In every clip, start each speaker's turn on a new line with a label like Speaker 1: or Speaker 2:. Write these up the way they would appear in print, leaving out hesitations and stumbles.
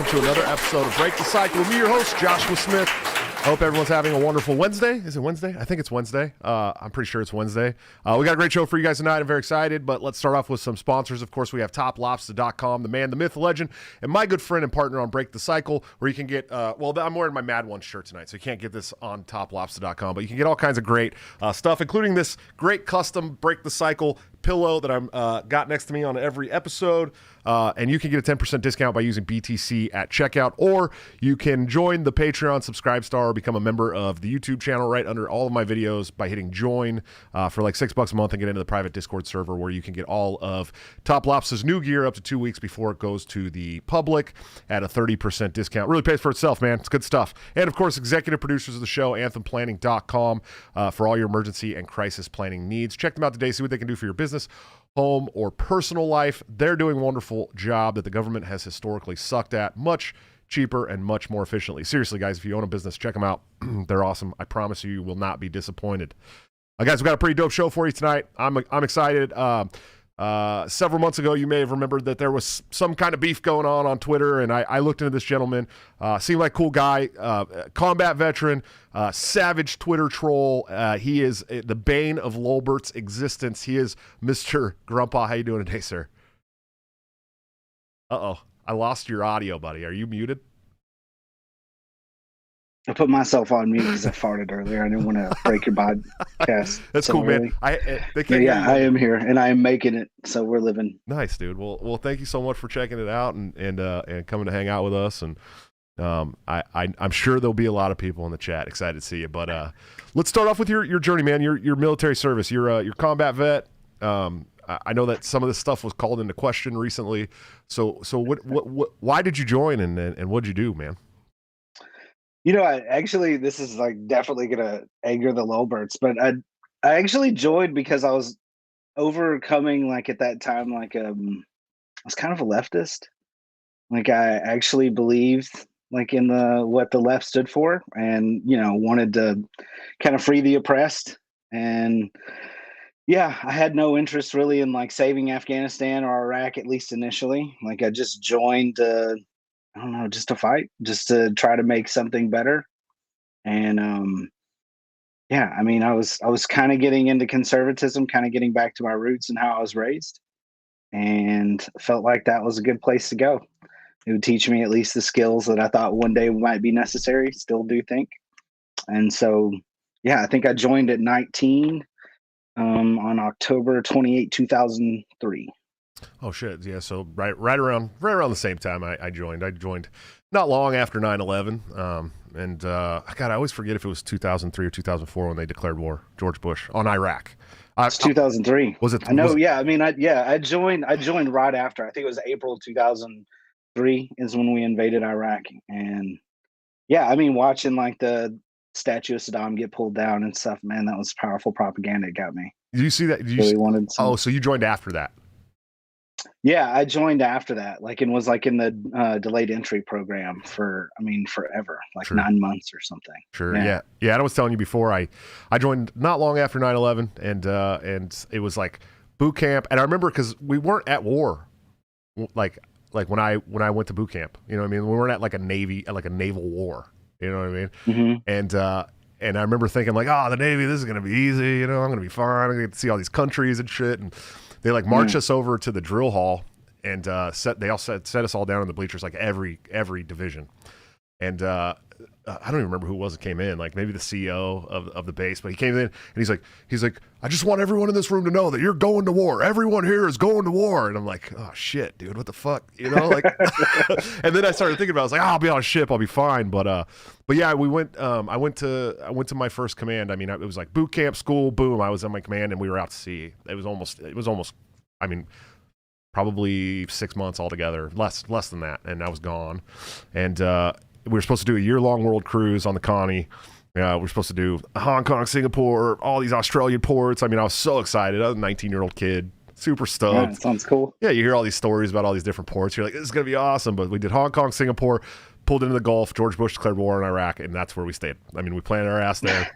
Speaker 1: welcome to another episode of Break the Cycle with me, your host, Joshua Smith. I hope everyone's having a wonderful Wednesday. Is it Wednesday? I think it's Wednesday. I'm pretty sure it's Wednesday. We got a great show for you guys tonight. I'm very excited, but let's start off with some sponsors. Of course, we have toplobster.com, the man, the myth, the legend, and my good friend and partner on Break the Cycle, where you can get, I'm wearing my Mad One shirt tonight, so you can't get this on toplobster.com, but you can get all kinds of great stuff, including this great custom Break the Cycle pillow that I'm got next to me on every episode. And you can get a 10% discount by using BTC at checkout, or you can join the Patreon, subscribe star, or become a member of the YouTube channel right under all of my videos by hitting join for like $6 a month and get into the private Discord server where you can get all of Top Lobster's new gear up to 2 weeks before it goes to the public at a 30% discount. Really pays for itself, man. It's good stuff. And of course, executive producers of the show, anthemplanning.com, for all your emergency and crisis planning needs. Check them out today, see what they can do for your business, home, or personal life. They're doing a wonderful job that the government has historically sucked at, much cheaper and much more efficiently. Seriously, guys, if you own a business, check them out. They're awesome. I promise you will not be disappointed. Guys, we've got a pretty dope show for you tonight. I'm excited. Several months ago, you may have remembered that there was some kind of beef going on Twitter, and I looked into this gentleman. Seemed like a cool guy, combat veteran, savage Twitter troll. He is the bane of Lolbert's existence. He is Mr. Gruntpa. How you doing today, sir? Uh-oh. I lost your audio, buddy. Are you muted?
Speaker 2: I put myself on mute because I farted earlier. I didn't want to break your podcast.
Speaker 1: That's so cool, man. I
Speaker 2: am here, and I am making it, so we're living.
Speaker 1: Nice, dude. Well, thank you so much for checking it out and coming to hang out with us. And I'm sure there'll be a lot of people in the chat excited to see you. But let's start off with your journey, man. Your military service. You're combat vet. I know that some of this stuff was called into question recently. So why did you join and what'd you do, man?
Speaker 2: You know, this is like definitely gonna anger the Lolberts, but I actually joined because I was overcoming, like, at that time, like I was kind of a leftist. Like, I actually believed like in what the left stood for, and wanted to kind of free the oppressed. And yeah, I had no interest really in like saving Afghanistan or Iraq, at least initially. Like, I just joined I don't know, just to fight, just to try to make something better. And I was kind of getting into conservatism, kind of getting back to my roots and how I was raised, and felt like that was a good place to go. It would teach me at least the skills that I thought one day might be necessary, still do think. And so, yeah, I think I joined at 19 on October 28, 2003.
Speaker 1: Oh shit! Yeah, so right around the same time I joined. I joined not long after 9/11, and I always forget if it was 2003 or 2004 when they declared war, George Bush, on Iraq.
Speaker 2: It's 2003.
Speaker 1: Was it?
Speaker 2: I know. Yeah, I mean, I joined right after. I think it was April 2003 is when we invaded Iraq, and yeah, I mean, watching like the statue of Saddam get pulled down and stuff, man, that was powerful propaganda. It got me.
Speaker 1: Did you see that? So you joined after that?
Speaker 2: Yeah, I joined after that, like, and was like in the delayed entry program for, forever, like sure. 9 months or something.
Speaker 1: Sure. Yeah. And I was telling you before, I joined not long after 9/11, and it was like boot camp. And I remember because we weren't at war, like when I went to boot camp. You know what I mean? We weren't at like a naval war. You know what I mean? Mm-hmm. And I remember thinking like, the Navy, this is gonna be easy. I'm gonna be fine. I'm gonna get to see all these countries and shit. And they like march us over to the drill hall and set us all down in the bleachers, like every division. And I don't even remember who it was that came in, like maybe the CEO of the base, but he came in and he's like, I just want everyone in this room to know that you're going to war. Everyone here is going to war. And I'm like, oh shit, dude, what the fuck? Like, and then I started thinking about it. I was like, I'll be on a ship. I'll be fine. But yeah, we went, I went to my first command. I mean, it was like boot camp, school, boom. I was on my command and we were out to sea. It was almost, I mean, probably 6 months altogether, less than that. And I was gone. And, we were supposed to do a year-long world cruise on the Connie. We're supposed to do Hong Kong, Singapore, all these Australian ports. I mean, I was so excited. I was a 19-year-old kid, super stoked.
Speaker 2: Yeah, sounds cool.
Speaker 1: Yeah, you hear all these stories about all these different ports. You're like, this is going to be awesome. But we did Hong Kong, Singapore, pulled into the Gulf. George Bush declared war on Iraq, and that's where we stayed. I mean, we planted our ass there.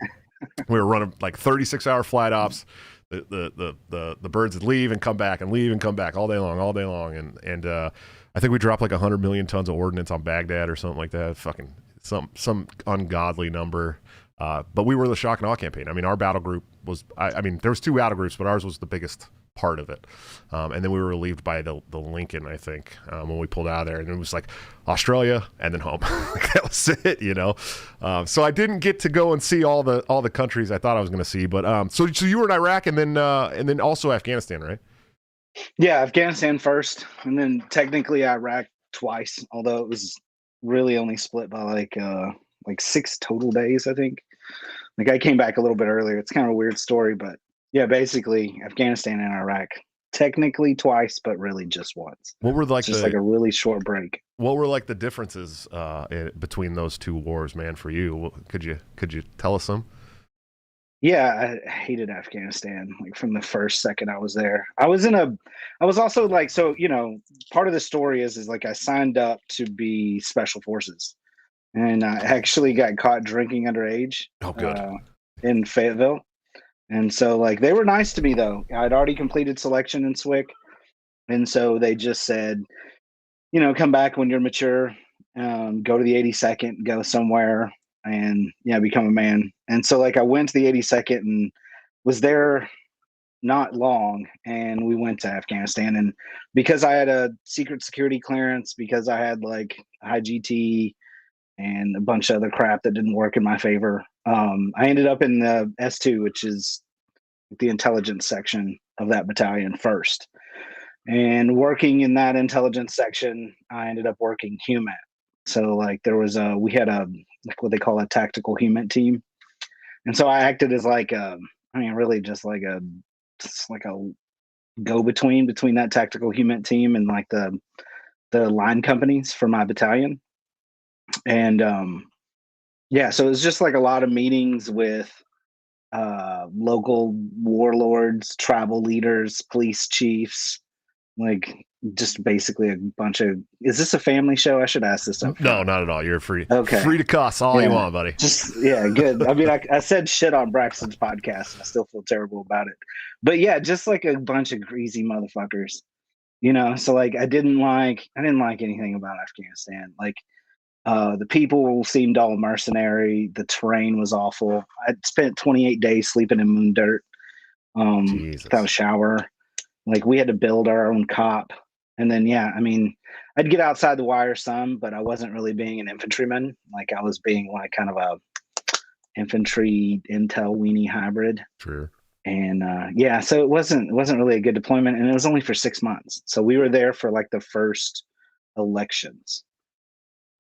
Speaker 1: We were running like 36-hour flight ops. The birds would leave and come back all day long. And I think we dropped like 100 million tons of ordnance on Baghdad or something like that. Fucking some ungodly number. But we were the shock and awe campaign. I mean, our battle group was, I mean, there was 2 battle groups, but ours was the biggest part of it. And then we were relieved by the Lincoln, I think, when we pulled out of there. And it was like Australia and then home. That was it, you know? So I didn't get to go and see all the countries I thought I was going to see. But so you were in Iraq and then also Afghanistan, right?
Speaker 2: Yeah, Afghanistan first, and then technically Iraq twice, although it was really only split by like 6 total days, I think. Like I came back a little bit earlier. It's kind of a weird story, but yeah, basically Afghanistan and Iraq technically twice, but really just once.
Speaker 1: What were like
Speaker 2: just like a really short break.
Speaker 1: What were like the differences between those 2 wars, man, for you? Could you tell us some?
Speaker 2: Yeah, I hated Afghanistan like from the first second I was there. I was also like, so, you know, part of the story is like I signed up to be special forces and I actually got caught drinking underage.
Speaker 1: Oh, good.
Speaker 2: In Fayetteville. And so like they were nice to me though. I'd already completed selection in SWIC. And so they just said, you know, come back when you're mature, go to the 82nd, go somewhere and yeah, become a man. And so like I went to the 82nd and was there not long, and we went to Afghanistan. And because I had a secret security clearance, because I had like high GT and a bunch of other crap that didn't work in my favor, I ended up in the S2, which is the intelligence section of that battalion first. And working in that intelligence section, I ended up working HUMAT. So like we had a like what they call a tactical HUMAT team, and so I acted as like really just like a go between that tactical HUMAT team and like the line companies for my battalion. And yeah, so it was just like a lot of meetings with local warlords, tribal leaders, police chiefs, like just basically a bunch of. Is this a family show? I should ask this up front.
Speaker 1: No, not at all. You're free.
Speaker 2: Okay.
Speaker 1: Free to cuss all you want, buddy.
Speaker 2: Just yeah, good. I mean, I said shit on Braxton's podcast and I still feel terrible about it. But yeah, just like a bunch of greasy motherfuckers. You know, so like I didn't like anything about Afghanistan. Like the people seemed all mercenary. The terrain was awful. I'd spent 28 days sleeping in moon dirt without a shower. Like we had to build our own cop. And then, yeah, I mean, I'd get outside the wire some, but I wasn't really being an infantryman. Like I was being like kind of a infantry intel weenie hybrid.
Speaker 1: Sure.
Speaker 2: And yeah, so it wasn't really a good deployment, and it was only for 6 months. So we were there for like the first elections.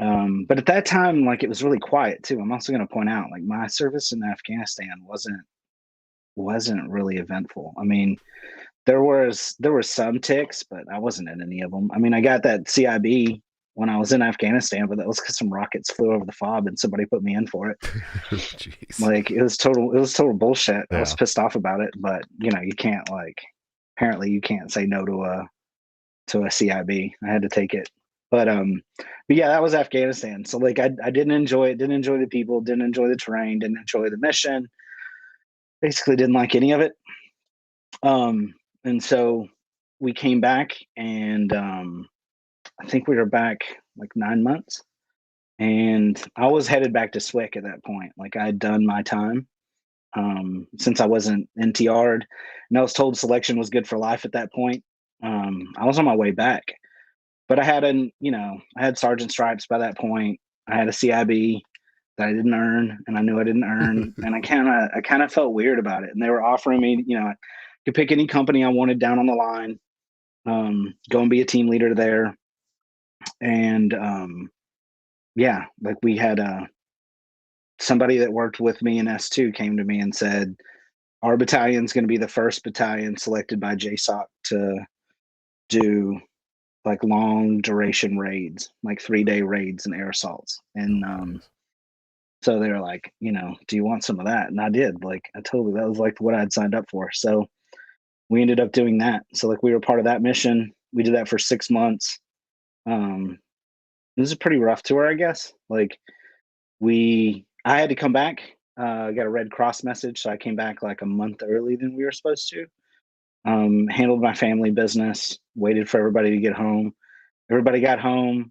Speaker 2: But at that time, like it was really quiet too. I'm also going to point out, like my service in Afghanistan wasn't really eventful. I mean, there were some ticks, but I wasn't in any of them. I mean, I got that CIB when I was in Afghanistan, but that was because some rockets flew over the FOB and somebody put me in for it.
Speaker 1: Jeez.
Speaker 2: Like it was total bullshit. Yeah. I was pissed off about it, but you know, apparently you can't say no to a CIB. I had to take it. But yeah, that was Afghanistan. So like I didn't enjoy it, didn't enjoy the people, didn't enjoy the terrain, didn't enjoy the mission. Basically didn't like any of it. And so we came back, and I think we were back like 9 months, and I was headed back to SWIC at that point. Like I had done my time since I wasn't NTR'd, and I was told selection was good for life at that point. I was on my way back, but I had sergeant stripes by that point. I had a CIB that I didn't earn, and I knew I didn't earn, and I kind of felt weird about it. And they were offering me, you know, I could pick any company I wanted down on the line, go and be a team leader there. And yeah, like we had somebody that worked with me in S2 came to me and said, our battalion's going to be the first battalion selected by JSOC to do like long duration raids, like 3-day raids and air assaults. And so they were like, you know, do you want some of that? And I did. Like I told you that was like what I'd signed up for. So we ended up doing that. So like we were part of that mission. We did that for 6 months. It was a pretty rough tour, I guess. Like I had to come back. I got a Red Cross message, so I came back like a month early than we were supposed to. Handled my family business, waited for everybody to get home, everybody got home.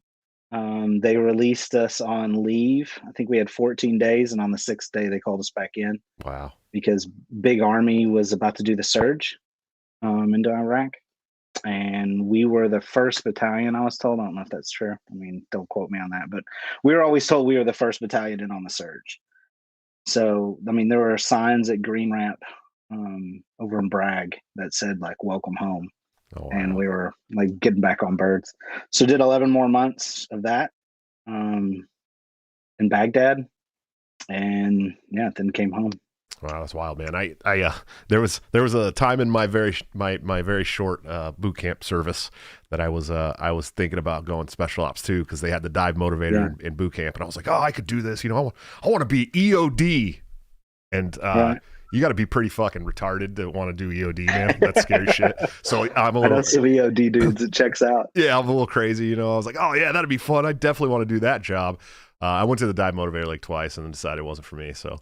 Speaker 2: They released us on leave. I think we had 14 days, and on the 6th day, they called us back in
Speaker 1: Wow.
Speaker 2: because Big Army was about to do the surge into Iraq. And we were the first battalion, I was told. I don't know if that's true. I mean, don't quote me on that, but we were always told we were the first battalion in on the surge. So, I mean, there were signs at Green Ramp over in Bragg that said, like, welcome home.
Speaker 1: Oh,
Speaker 2: And
Speaker 1: wow.
Speaker 2: we were like getting back on birds. So, did 11 more months of that um, in Baghdad. And yeah, then came home.
Speaker 1: Wow, that's wild, man. There was a time in my very short boot camp service that I was thinking about going special ops too, because they had the dive motivator in boot camp, and I was like, oh, I could do this. You know, I want to be EOD, and you got to be pretty fucking retarded to want to do EOD, man. That's scary shit. So I'm a little.
Speaker 2: I know some EOD dudes. It checks out.
Speaker 1: Yeah, I'm a little crazy. You know, I was like, oh yeah, that'd be fun. I definitely want to do that job. I went to the dive motivator like twice and then decided it wasn't for me. So.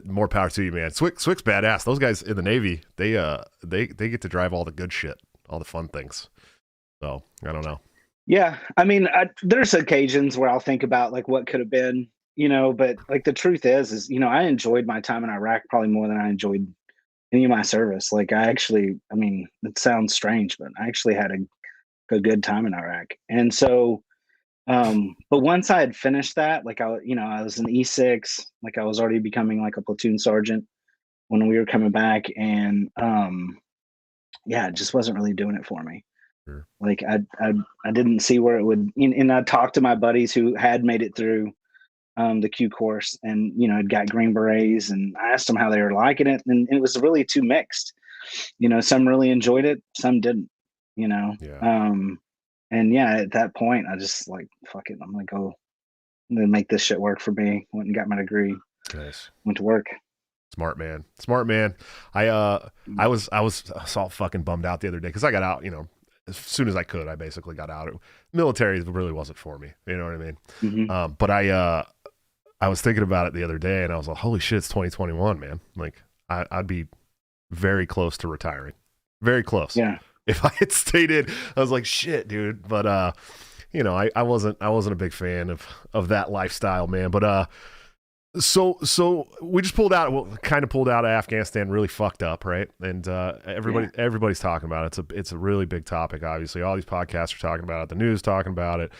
Speaker 1: More power to you, man. Swick's badass. Those guys in the Navy, they get to drive all the good shit, all the fun things. So I don't know.
Speaker 2: Yeah, I mean, there's occasions where I'll think about like what could have been, you know, but like the truth is, you know, I enjoyed my time in Iraq probably more than I enjoyed any of my service. Like I mean, it sounds strange, but I actually had a good time in Iraq, and so. But once I had finished that, like I was an E6, like I was already becoming like a platoon sergeant when we were coming back, and yeah, it just wasn't really doing it for me.
Speaker 1: Sure.
Speaker 2: Like I didn't see where it would, and I talked to my buddies who had made it through the Q course, and you know, had got Green Berets, and I asked them how they were liking it, and it was really too mixed. You know, some really enjoyed it, some didn't. You know,
Speaker 1: Yeah.
Speaker 2: and yeah, at that point, I just like, fuck it. I'm like, oh, I'm gonna make this shit work for me. Went and got my degree.
Speaker 1: Nice.
Speaker 2: Went to work.
Speaker 1: Smart man. I was all fucking bummed out the other day because I got out. You know, as soon as I could, I basically got out. Military really wasn't for me. You know what I mean?
Speaker 2: Mm-hmm.
Speaker 1: But I was thinking about it the other day, and I was like, holy shit, it's 2021, man. Like I'd be very close to retiring. Very close.
Speaker 2: Yeah.
Speaker 1: If I had stayed in, I was like, shit, dude. But you know, I wasn't a big fan of that lifestyle, man. But so we just kind of pulled out of Afghanistan, really fucked up, right? And everybody's talking about it. It's a really big topic. Obviously, all these podcasts are talking about it. The news talking about it.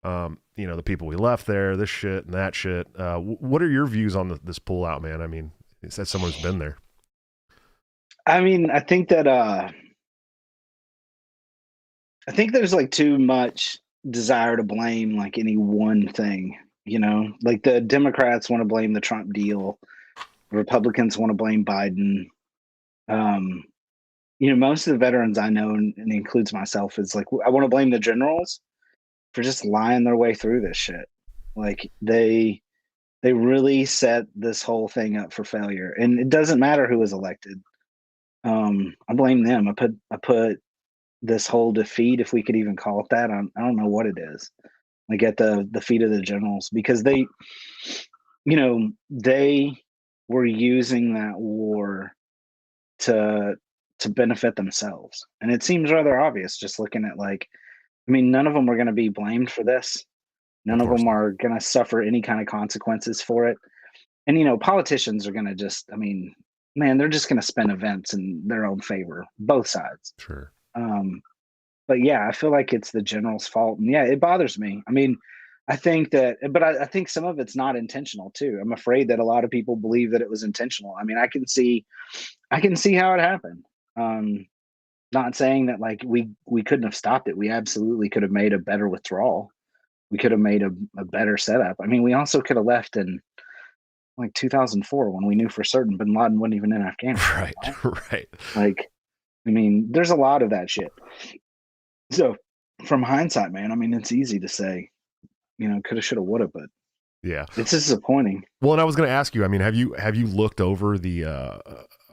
Speaker 1: You know, the people we left there, this shit and that shit. What are your views on this pullout, man? I mean, is that someone who's been there?
Speaker 2: I mean, I think there's like too much desire to blame like any one thing, you know, like the Democrats want to blame the Trump deal. Republicans want to blame Biden. You know, most of the veterans I know, and it includes myself, is like, I want to blame the generals for just lying their way through this shit. Like they really set this whole thing up for failure. And it doesn't matter who was elected. I blame them. I put this whole defeat, if we could even call it that, I don't know what it is, like at the feet of the generals, because they, you know, they were using that war to benefit themselves, and it seems rather obvious just looking at, like, I mean, none of them are going to be blamed for this.
Speaker 1: Of
Speaker 2: None of
Speaker 1: course
Speaker 2: them
Speaker 1: not.
Speaker 2: are going to suffer any kind of consequences for it. And you know, politicians are going to just, I mean, man, they're just going to spin events in their own favor, both sides.
Speaker 1: Sure.
Speaker 2: um but yeah, I feel like it's the general's fault, and yeah, it bothers me. I mean, I think that, but I think some of it's not intentional too. I'm afraid that a lot of people believe that it was intentional. I mean, I can see how it happened. Um, Not saying that like we couldn't have stopped it. We absolutely could have made a better withdrawal. We could have made a better setup. I mean, we also could have left in like 2004 when we knew for certain Bin Laden wasn't even in Afghanistan.
Speaker 1: Right. Right.
Speaker 2: Like, I mean, there's a lot of that shit. So from hindsight, man, I mean, it's easy to say, you know, coulda, shoulda, woulda, but
Speaker 1: Yeah.
Speaker 2: it's disappointing.
Speaker 1: Well, and I was going to ask you. I mean, have you looked over the?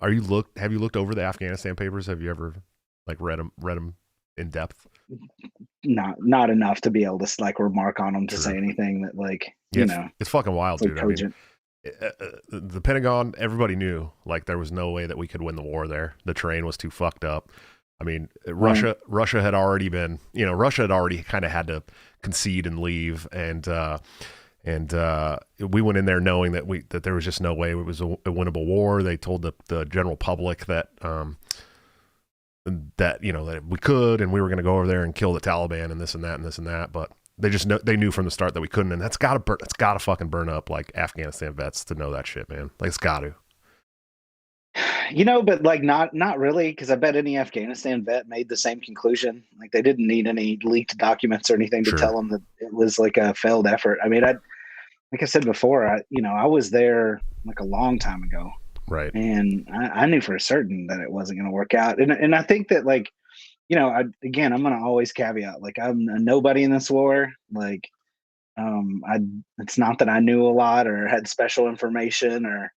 Speaker 1: Have you looked over the Afghanistan papers? Have you ever like read them in depth?
Speaker 2: Not enough to be able to like remark on them to
Speaker 1: Sure.
Speaker 2: say anything that, like,
Speaker 1: Yeah,
Speaker 2: you know,
Speaker 1: it's fucking wild,
Speaker 2: like
Speaker 1: dude.
Speaker 2: cogent.
Speaker 1: I mean, the Pentagon, everybody knew like there was no way that we could win the war there. The terrain was too fucked up. I mean, Russia had already been, Russia had already kind of had to concede and leave, and we went in there knowing that there was just no way it was a winnable war. They told the general public that that we could, and we were going to go over there and kill the Taliban and this and that and this and that, but they knew from the start that we couldn't, and that's gotta fucking burn up like Afghanistan vets to know that shit, man. Like, it's got to.
Speaker 2: But like not really, because I bet any Afghanistan vet made the same conclusion. Like, they didn't need any leaked documents or anything to tell them that it was like a failed effort. I mean, like I said before, I was there like a long time ago,
Speaker 1: right?
Speaker 2: And I knew for certain that it wasn't going to work out. And I think that, like, I'm going to always caveat, like, I'm a nobody in this war. Like, it's not that I knew a lot or had special information,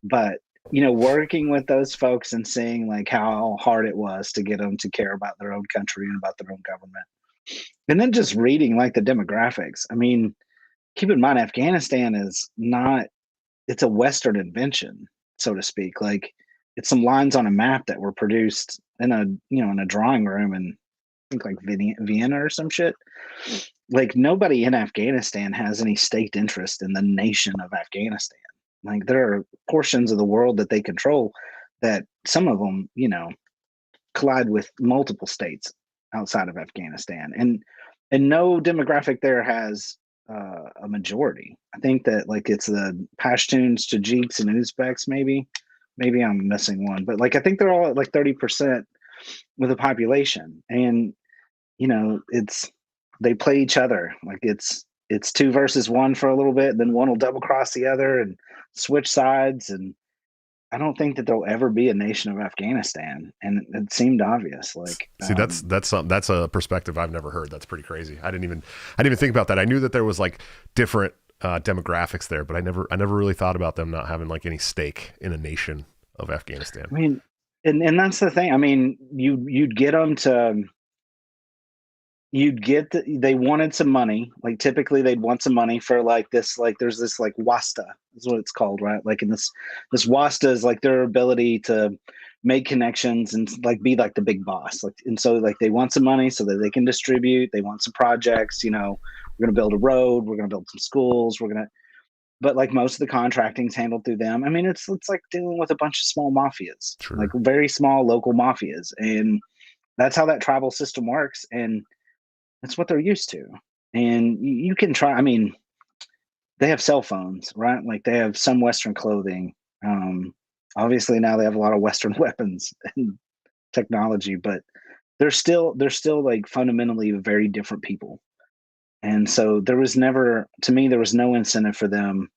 Speaker 2: but working with those folks and seeing like how hard it was to get them to care about their own country and about their own government, and then just reading like the demographics. I mean, keep in mind, Afghanistan is not, it's a Western invention, so to speak. Like, it's some lines on a map that were produced in a drawing room in, I think, like Vienna or some shit. Like, nobody in Afghanistan has any state interest in the nation of Afghanistan. Like, there are portions of the world that they control that some of them, collide with multiple states outside of Afghanistan, and no demographic there has a majority. I think that, like, it's the Pashtuns, Tajiks, and Uzbeks. Maybe I'm missing one, but like, I think they're all at like 30% with the population, and they play each other. Like, it's 2 versus 1 for a little bit, then one will double cross the other and switch sides. And I don't think that there'll ever be a nation of Afghanistan, and it seemed obvious. Like,
Speaker 1: see, that's a perspective I've never heard. That's pretty crazy. I didn't even think about that. I knew that there was like different demographics there, but I never really thought about them not having like any stake in a nation of Afghanistan.
Speaker 2: I mean, and that's the thing. I mean, you'd get them to. They wanted some money. Like, typically they'd want some money for like this, like, there's this like wasta is what it's called, right? Like, in this wasta is like their ability to make connections and like be like the big boss. Like, and so like they want some money so that they can distribute. They want some projects, we're going to build a road, we're going to build some schools, but like, most of the contracting's handled through them. I mean, it's like dealing with a bunch of small mafias, like very small local mafias. And that's how that tribal system works. And that's what they're used to. And you can try, I mean, they have cell phones, right? Like, they have some Western clothing. Obviously now they have a lot of Western weapons and technology, but they're still like fundamentally very different people. And so there was no incentive for them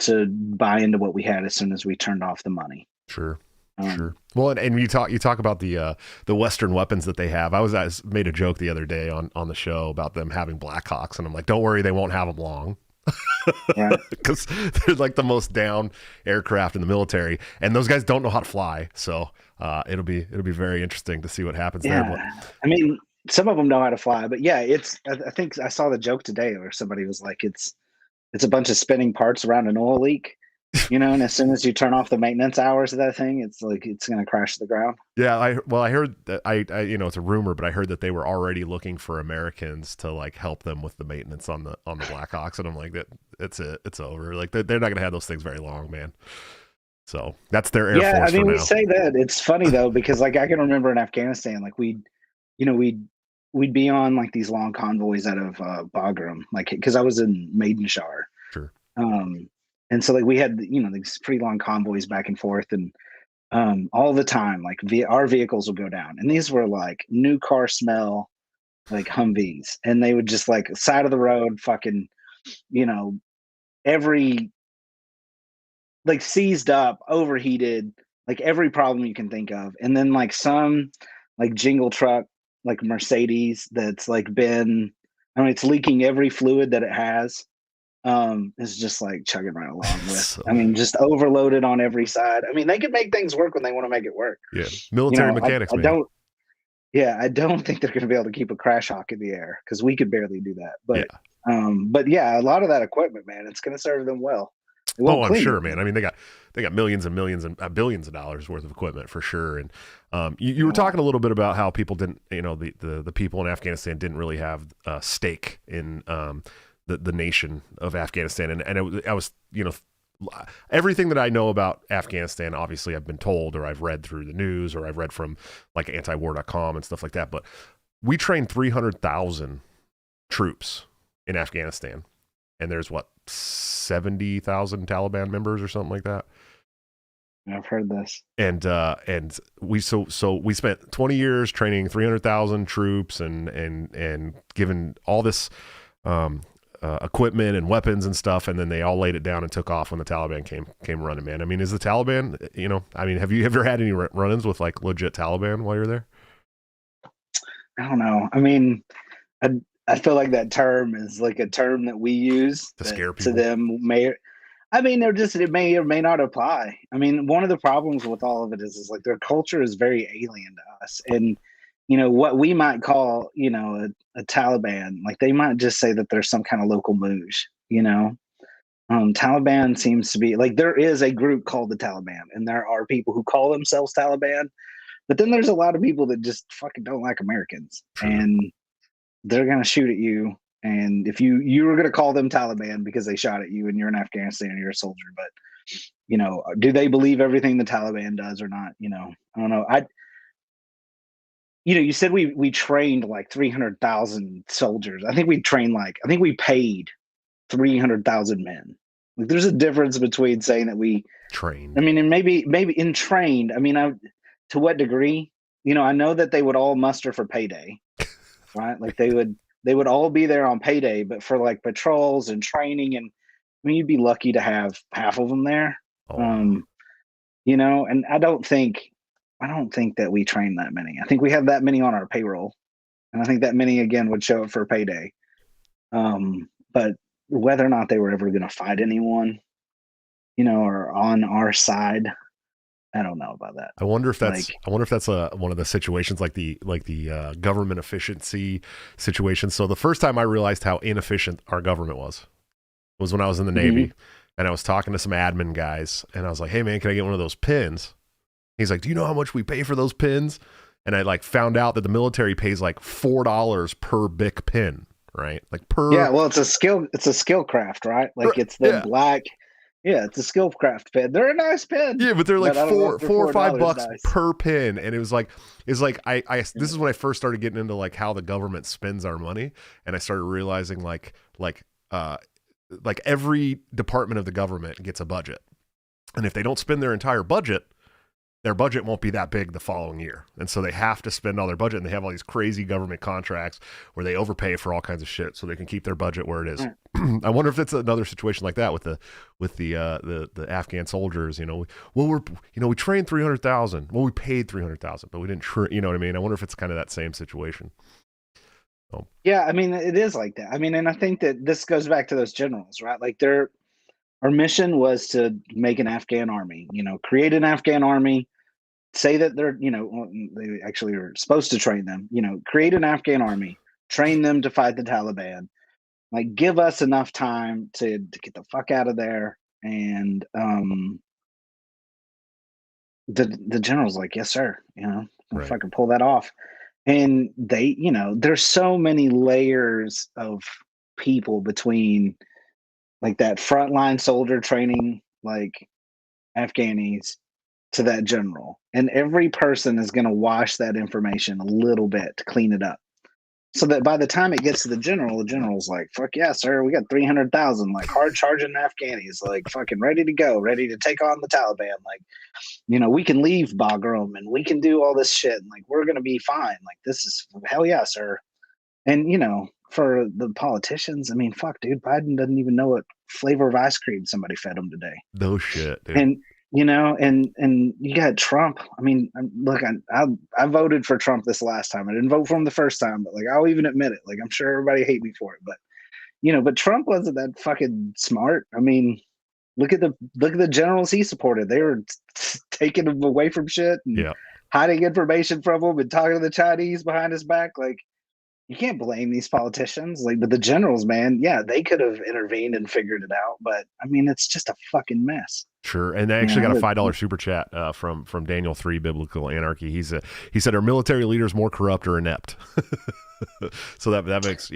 Speaker 2: to buy into what we had as soon as we turned off the money.
Speaker 1: Sure. Well, and you talk about the Western weapons that they have. I made a joke the other day on the show about them having Blackhawks, and I'm like, don't worry, they won't have them long, because they're like the most down aircraft in the military, and those guys don't know how to fly. So it'll be very interesting to see what happens there. But,
Speaker 2: I mean, some of them know how to fly, but yeah, I think I saw the joke today where somebody was like, it's a bunch of spinning parts around an oil leak. And as soon as you turn off the maintenance hours of that thing, it's like it's going to crash to the ground.
Speaker 1: Yeah, I heard that it's a rumor, but I heard that they were already looking for Americans to like help them with the maintenance on the Blackhawks, and I'm like, it's over. Like, they're not going to have those things very long, man. So that's their Air Force.
Speaker 2: Yeah, I mean, we
Speaker 1: now.
Speaker 2: say that. It's funny though, because like, I can remember in Afghanistan, like, we'd be on like these long convoys out of Bagram, like, because I was in Maidenshar.
Speaker 1: Sure.
Speaker 2: And so like, we had these pretty long convoys back and forth, and all the time, like, our vehicles would go down, and these were like new car smell, like Humvees, and they would just like side of the road, fucking, every, like, seized up, overheated, like every problem you can think of, and then like some like jingle truck, like Mercedes, that's like it's leaking every fluid that it has. Is just like chugging right along with. I mean, just overloaded on every side. I mean, they can make things work when they want to make it work.
Speaker 1: Yeah, military mechanics.
Speaker 2: I don't think they're going to be able to keep a crash hawk in the air, because we could barely do that. But yeah, a lot of that equipment, man, it's going to serve them well. It
Speaker 1: Oh,
Speaker 2: won't
Speaker 1: I'm
Speaker 2: clean
Speaker 1: sure,
Speaker 2: it.
Speaker 1: man. I mean, they got millions and millions and billions of dollars worth of equipment for sure. And you were
Speaker 2: Yeah.
Speaker 1: talking a little bit about how people didn't, the people in Afghanistan didn't really have a stake in the nation of Afghanistan. I was, everything that I know about Afghanistan, obviously I've been told, or I've read through the news, or I've read from like antiwar.com and stuff like that. But we trained 300,000 troops in Afghanistan, and there's what, 70,000 Taliban members or something like that.
Speaker 2: I've heard this.
Speaker 1: And we we spent 20 years training 300,000 troops and given all this equipment and weapons and stuff, and then they all laid it down and took off when the Taliban came running. Man, I mean, is the Taliban? Have you ever had any run-ins with like legit Taliban while you're there?
Speaker 2: I don't know. I mean, I feel like that term is like a term that we use
Speaker 1: To scare people.
Speaker 2: to them it may or may not apply. I mean, one of the problems with all of it is like their culture is very alien to us. And, what we might call, a Taliban, like they might just say that there's some kind of local moosh. Taliban seems to be like there is a group called the Taliban, and there are people who call themselves Taliban, but then there's a lot of people that just fucking don't like Americans.
Speaker 1: Sure.
Speaker 2: And they're going to shoot at you. And if you were going to call them Taliban because they shot at you and you're in Afghanistan and you're a soldier, but do they believe everything the Taliban does or not? I don't know. You said we trained like 300,000 soldiers. I think we paid 300,000 men. Like there's a difference between saying that we
Speaker 1: trained.
Speaker 2: I mean, and maybe in trained. I mean, to what degree? I know that they would all muster for payday. Right, like they would all be there on payday, but for like patrols and training, and I mean, you'd be lucky to have half of them there.
Speaker 1: Oh.
Speaker 2: And I don't think that we train that many. I think we have that many on our payroll, and I think that many again would show up for payday. But whether or not they were ever going to fight anyone, or on our side, I don't know about that.
Speaker 1: I wonder if that's one of the situations like the government efficiency situation. So the first time I realized how inefficient our government was when I was in the Navy, and I was talking to some admin guys, and I was like, "Hey man, can I get one of those pins?" He's like, "Do you know how much we pay for those pins?" And I like found out that the military pays like $4 per BIC pin, right? Like per.
Speaker 2: Yeah, well, it's a skill craft, right? Like it's the black. Yeah, it's a skill craft pin. They're a nice pin.
Speaker 1: Yeah, but they're like $4 or $5
Speaker 2: nice.
Speaker 1: per pin, and it's like this is when I first started getting into like how the government spends our money, and I started realizing like every department of the government gets a budget, and if they don't spend their entire budget, their budget won't be that big the following year. And so they have to spend all their budget, and they have all these crazy government contracts where they overpay for all kinds of shit so they can keep their budget where it is. I wonder if it's another situation like that with the Afghan soldiers, we trained 300,000. Well, we paid 300,000, but we didn't you know what I mean? I wonder if it's kind of that same situation.
Speaker 2: Oh. Yeah, I mean, it is like that. I mean, and I think that this goes back to those generals, right? Like our mission was to make an Afghan army, create an Afghan army, say that they're, they actually are supposed to train them, create an Afghan army, train them to fight the Taliban, like give us enough time to get the fuck out of there. And the general's like, yes, sir,
Speaker 1: right.
Speaker 2: Fucking pull that off. And they, there's so many layers of people between like that frontline soldier training, like Afghanis, to that general. And every person is going to wash that information a little bit to clean it up. So that by the time it gets to the general's like, fuck yeah, sir, we got 300,000, like hard charging Afghanis, like fucking ready to go, ready to take on the Taliban. Like, we can leave Bagram and we can do all this shit. And like, we're going to be fine. Like, this is hell yeah, sir. And, for the politicians, I mean, fuck, dude, Biden doesn't even know what flavor of ice cream somebody fed him today.
Speaker 1: No shit, dude.
Speaker 2: And, and you got Trump. I mean, look, I voted for Trump this last time. I didn't vote for him the first time, but like, I'll even admit it. Like, I'm sure everybody hate me for it, but but Trump wasn't that fucking smart. I mean, look at the generals he supported. They were taking him away from shit and hiding information from him and talking to the Chinese behind his back. Like, you can't blame these politicians. Like, but the generals, man, yeah, they could have intervened and figured it out. But I mean, it's just a fucking mess.
Speaker 1: Sure, and they actually got a $5 super chat from Daniel 3 Biblical Anarchy. He said, "Are military leaders more corrupt or inept?" So that makes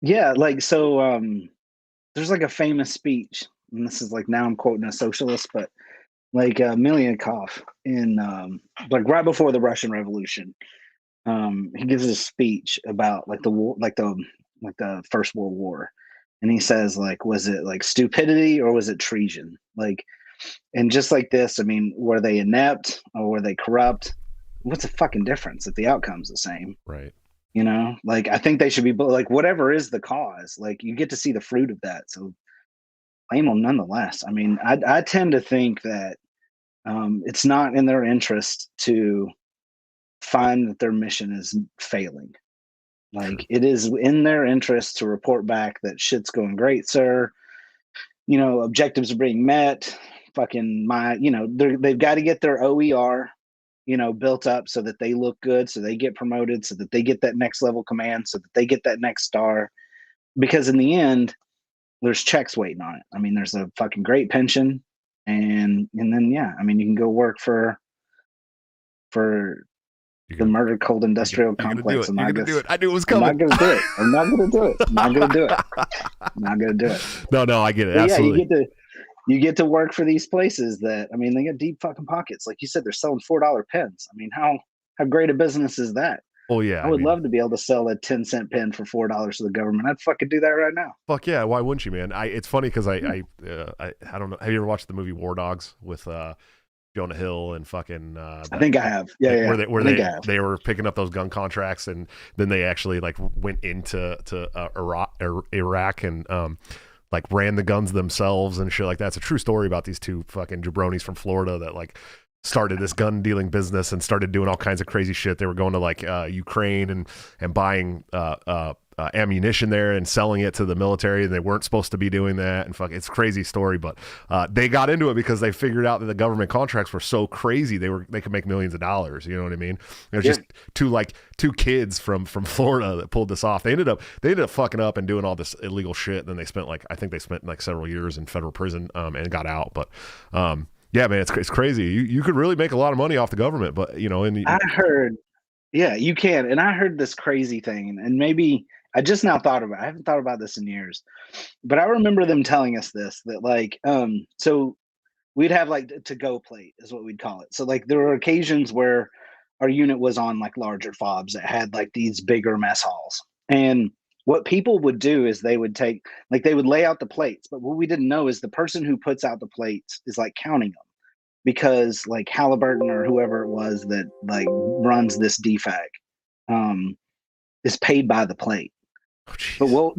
Speaker 2: yeah, like so. There's like a famous speech, and this is like now I'm quoting a socialist, but like Milyakov in like right before the Russian Revolution, he gives a speech about like the war, like the First World War, and he says like, was it like stupidity or was it treason? Like, and just like this, I mean, were they inept or were they corrupt? What's the fucking difference if the outcome's the same?
Speaker 1: right.
Speaker 2: Like I think they should be like whatever is the cause, like you get to see the fruit of that. So blame them nonetheless. I mean, I tend to think that it's not in their interest to find that their mission is failing. Like it is in their interest to report back that shit's going great, sir. Objectives are being met. Fucking they've got to get their OER, built up so that they look good, so they get promoted, so that they get that next level command, so that they get that next star. Because in the end, there's checks waiting on it. I mean, there's a fucking great pension, and then yeah, I mean, you can go work for the murder cold industrial complex.
Speaker 1: I'm not gonna do it. I knew it was coming.
Speaker 2: I'm not gonna do it. I'm not gonna do it. I'm not gonna do it. I'm not gonna do it.
Speaker 1: No, I get it.
Speaker 2: But
Speaker 1: absolutely.
Speaker 2: Yeah, you get to work for these places that, I mean, they got deep fucking pockets. Like you said, they're selling $4 pens. I mean, how great a business is that?
Speaker 1: Oh yeah,
Speaker 2: I would love to be able to sell a 10-cent pen for $4 to the government. I'd fucking do that right now.
Speaker 1: Fuck yeah, why wouldn't you, man? It's funny because I don't know. Have you ever watched the movie War Dogs with Jonah Hill and fucking?
Speaker 2: I think I have. Yeah.
Speaker 1: Where they were picking up those gun contracts, and then they actually like went into Iraq and like ran the guns themselves and shit like that. It's a true story about these two fucking jabronis from Florida that like started this gun dealing business and started doing all kinds of crazy shit. They were going to like Ukraine and buying ammunition there and selling it to the military, and they weren't supposed to be doing that. And fuck, it's a crazy story, but they got into it because they figured out that the government contracts were so crazy they could make millions of dollars. You know what I mean? It was just two kids from Florida that pulled this off. They ended up fucking up and doing all this illegal shit. And then they spent like several years in federal prison and got out. But yeah, man, it's crazy. You could really make a lot of money off the government, but
Speaker 2: I heard, yeah, you can. And I heard this crazy thing, and maybe I just now thought about it. I haven't thought about this in years, but I remember them telling us this, that like, so we'd have like to go plate is what we'd call it. So like there were occasions where our unit was on like larger fobs that had like these bigger mess halls. And what people would do is they would lay out the plates, but what we didn't know is the person who puts out the plates is like counting them, because like Halliburton or whoever it was that like runs this DFAG is paid by the plate.
Speaker 1: Oh,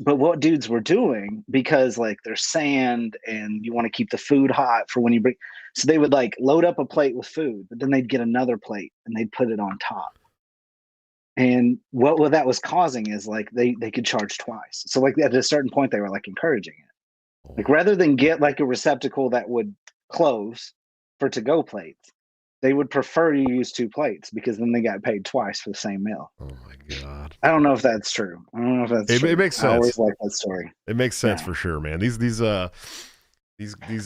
Speaker 2: but what dudes were doing, because like there's sand and you want to keep the food hot for when you bring, so they would like load up a plate with food, but then they'd get another plate and they'd put it on top. And what that was causing is like they could charge twice. So like at a certain point they were like encouraging it. Like rather than get like a receptacle that would close for to-go plates, they would prefer you use two plates because then they got paid twice for the same meal.
Speaker 1: Oh my God.
Speaker 2: I don't know if that's true. I don't know if that's true.
Speaker 1: It makes sense.
Speaker 2: I always like that story.
Speaker 1: It makes sense for sure, man. These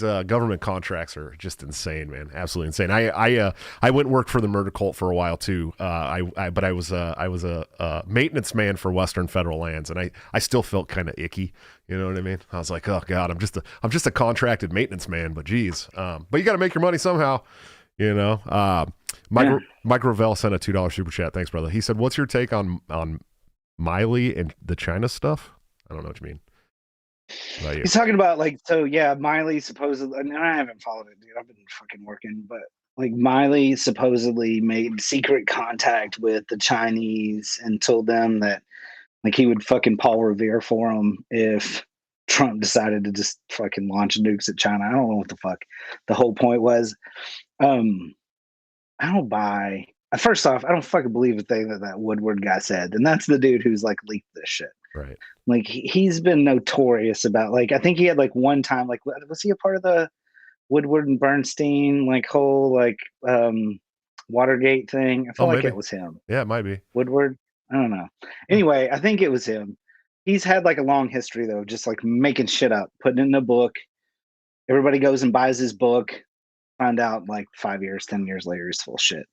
Speaker 1: government contracts are just insane, man. Absolutely insane. I went and worked for the murder cult for a while too. But I was a maintenance man for Western federal lands, and I still felt kind of icky. You know what I mean? I was like, oh God, I'm just a contracted maintenance man. But geez, but you got to make your money somehow. You know. Mike Ravel sent a $2 super chat. Thanks, brother. He said, "What's your take on Miley and the China stuff?" I don't know what you mean.
Speaker 2: He's talking about like, so yeah, Miley supposedly, and I haven't followed it, dude. I've been fucking working, but like Miley supposedly made secret contact with the Chinese and told them that like he would fucking Paul Revere for them if Trump decided to just fucking launch nukes at China. I don't know what the fuck the whole point was. I don't buy. First off, I don't fucking believe a thing that Woodward guy said, and that's the dude who's like leaked this shit.
Speaker 1: Right.
Speaker 2: Like he's been notorious about, like, I think he had like one time, like, was he a part of the Woodward and Bernstein like whole like Watergate thing? I feel like
Speaker 1: maybe.
Speaker 2: it was him.
Speaker 1: Yeah, it might be.
Speaker 2: Woodward. I don't know. Anyway, I think it was him. He's had like a long history though, just like making shit up, putting it in a book. Everybody goes and buys his book. Find out like 5 years, 10 years later, he's full of shit.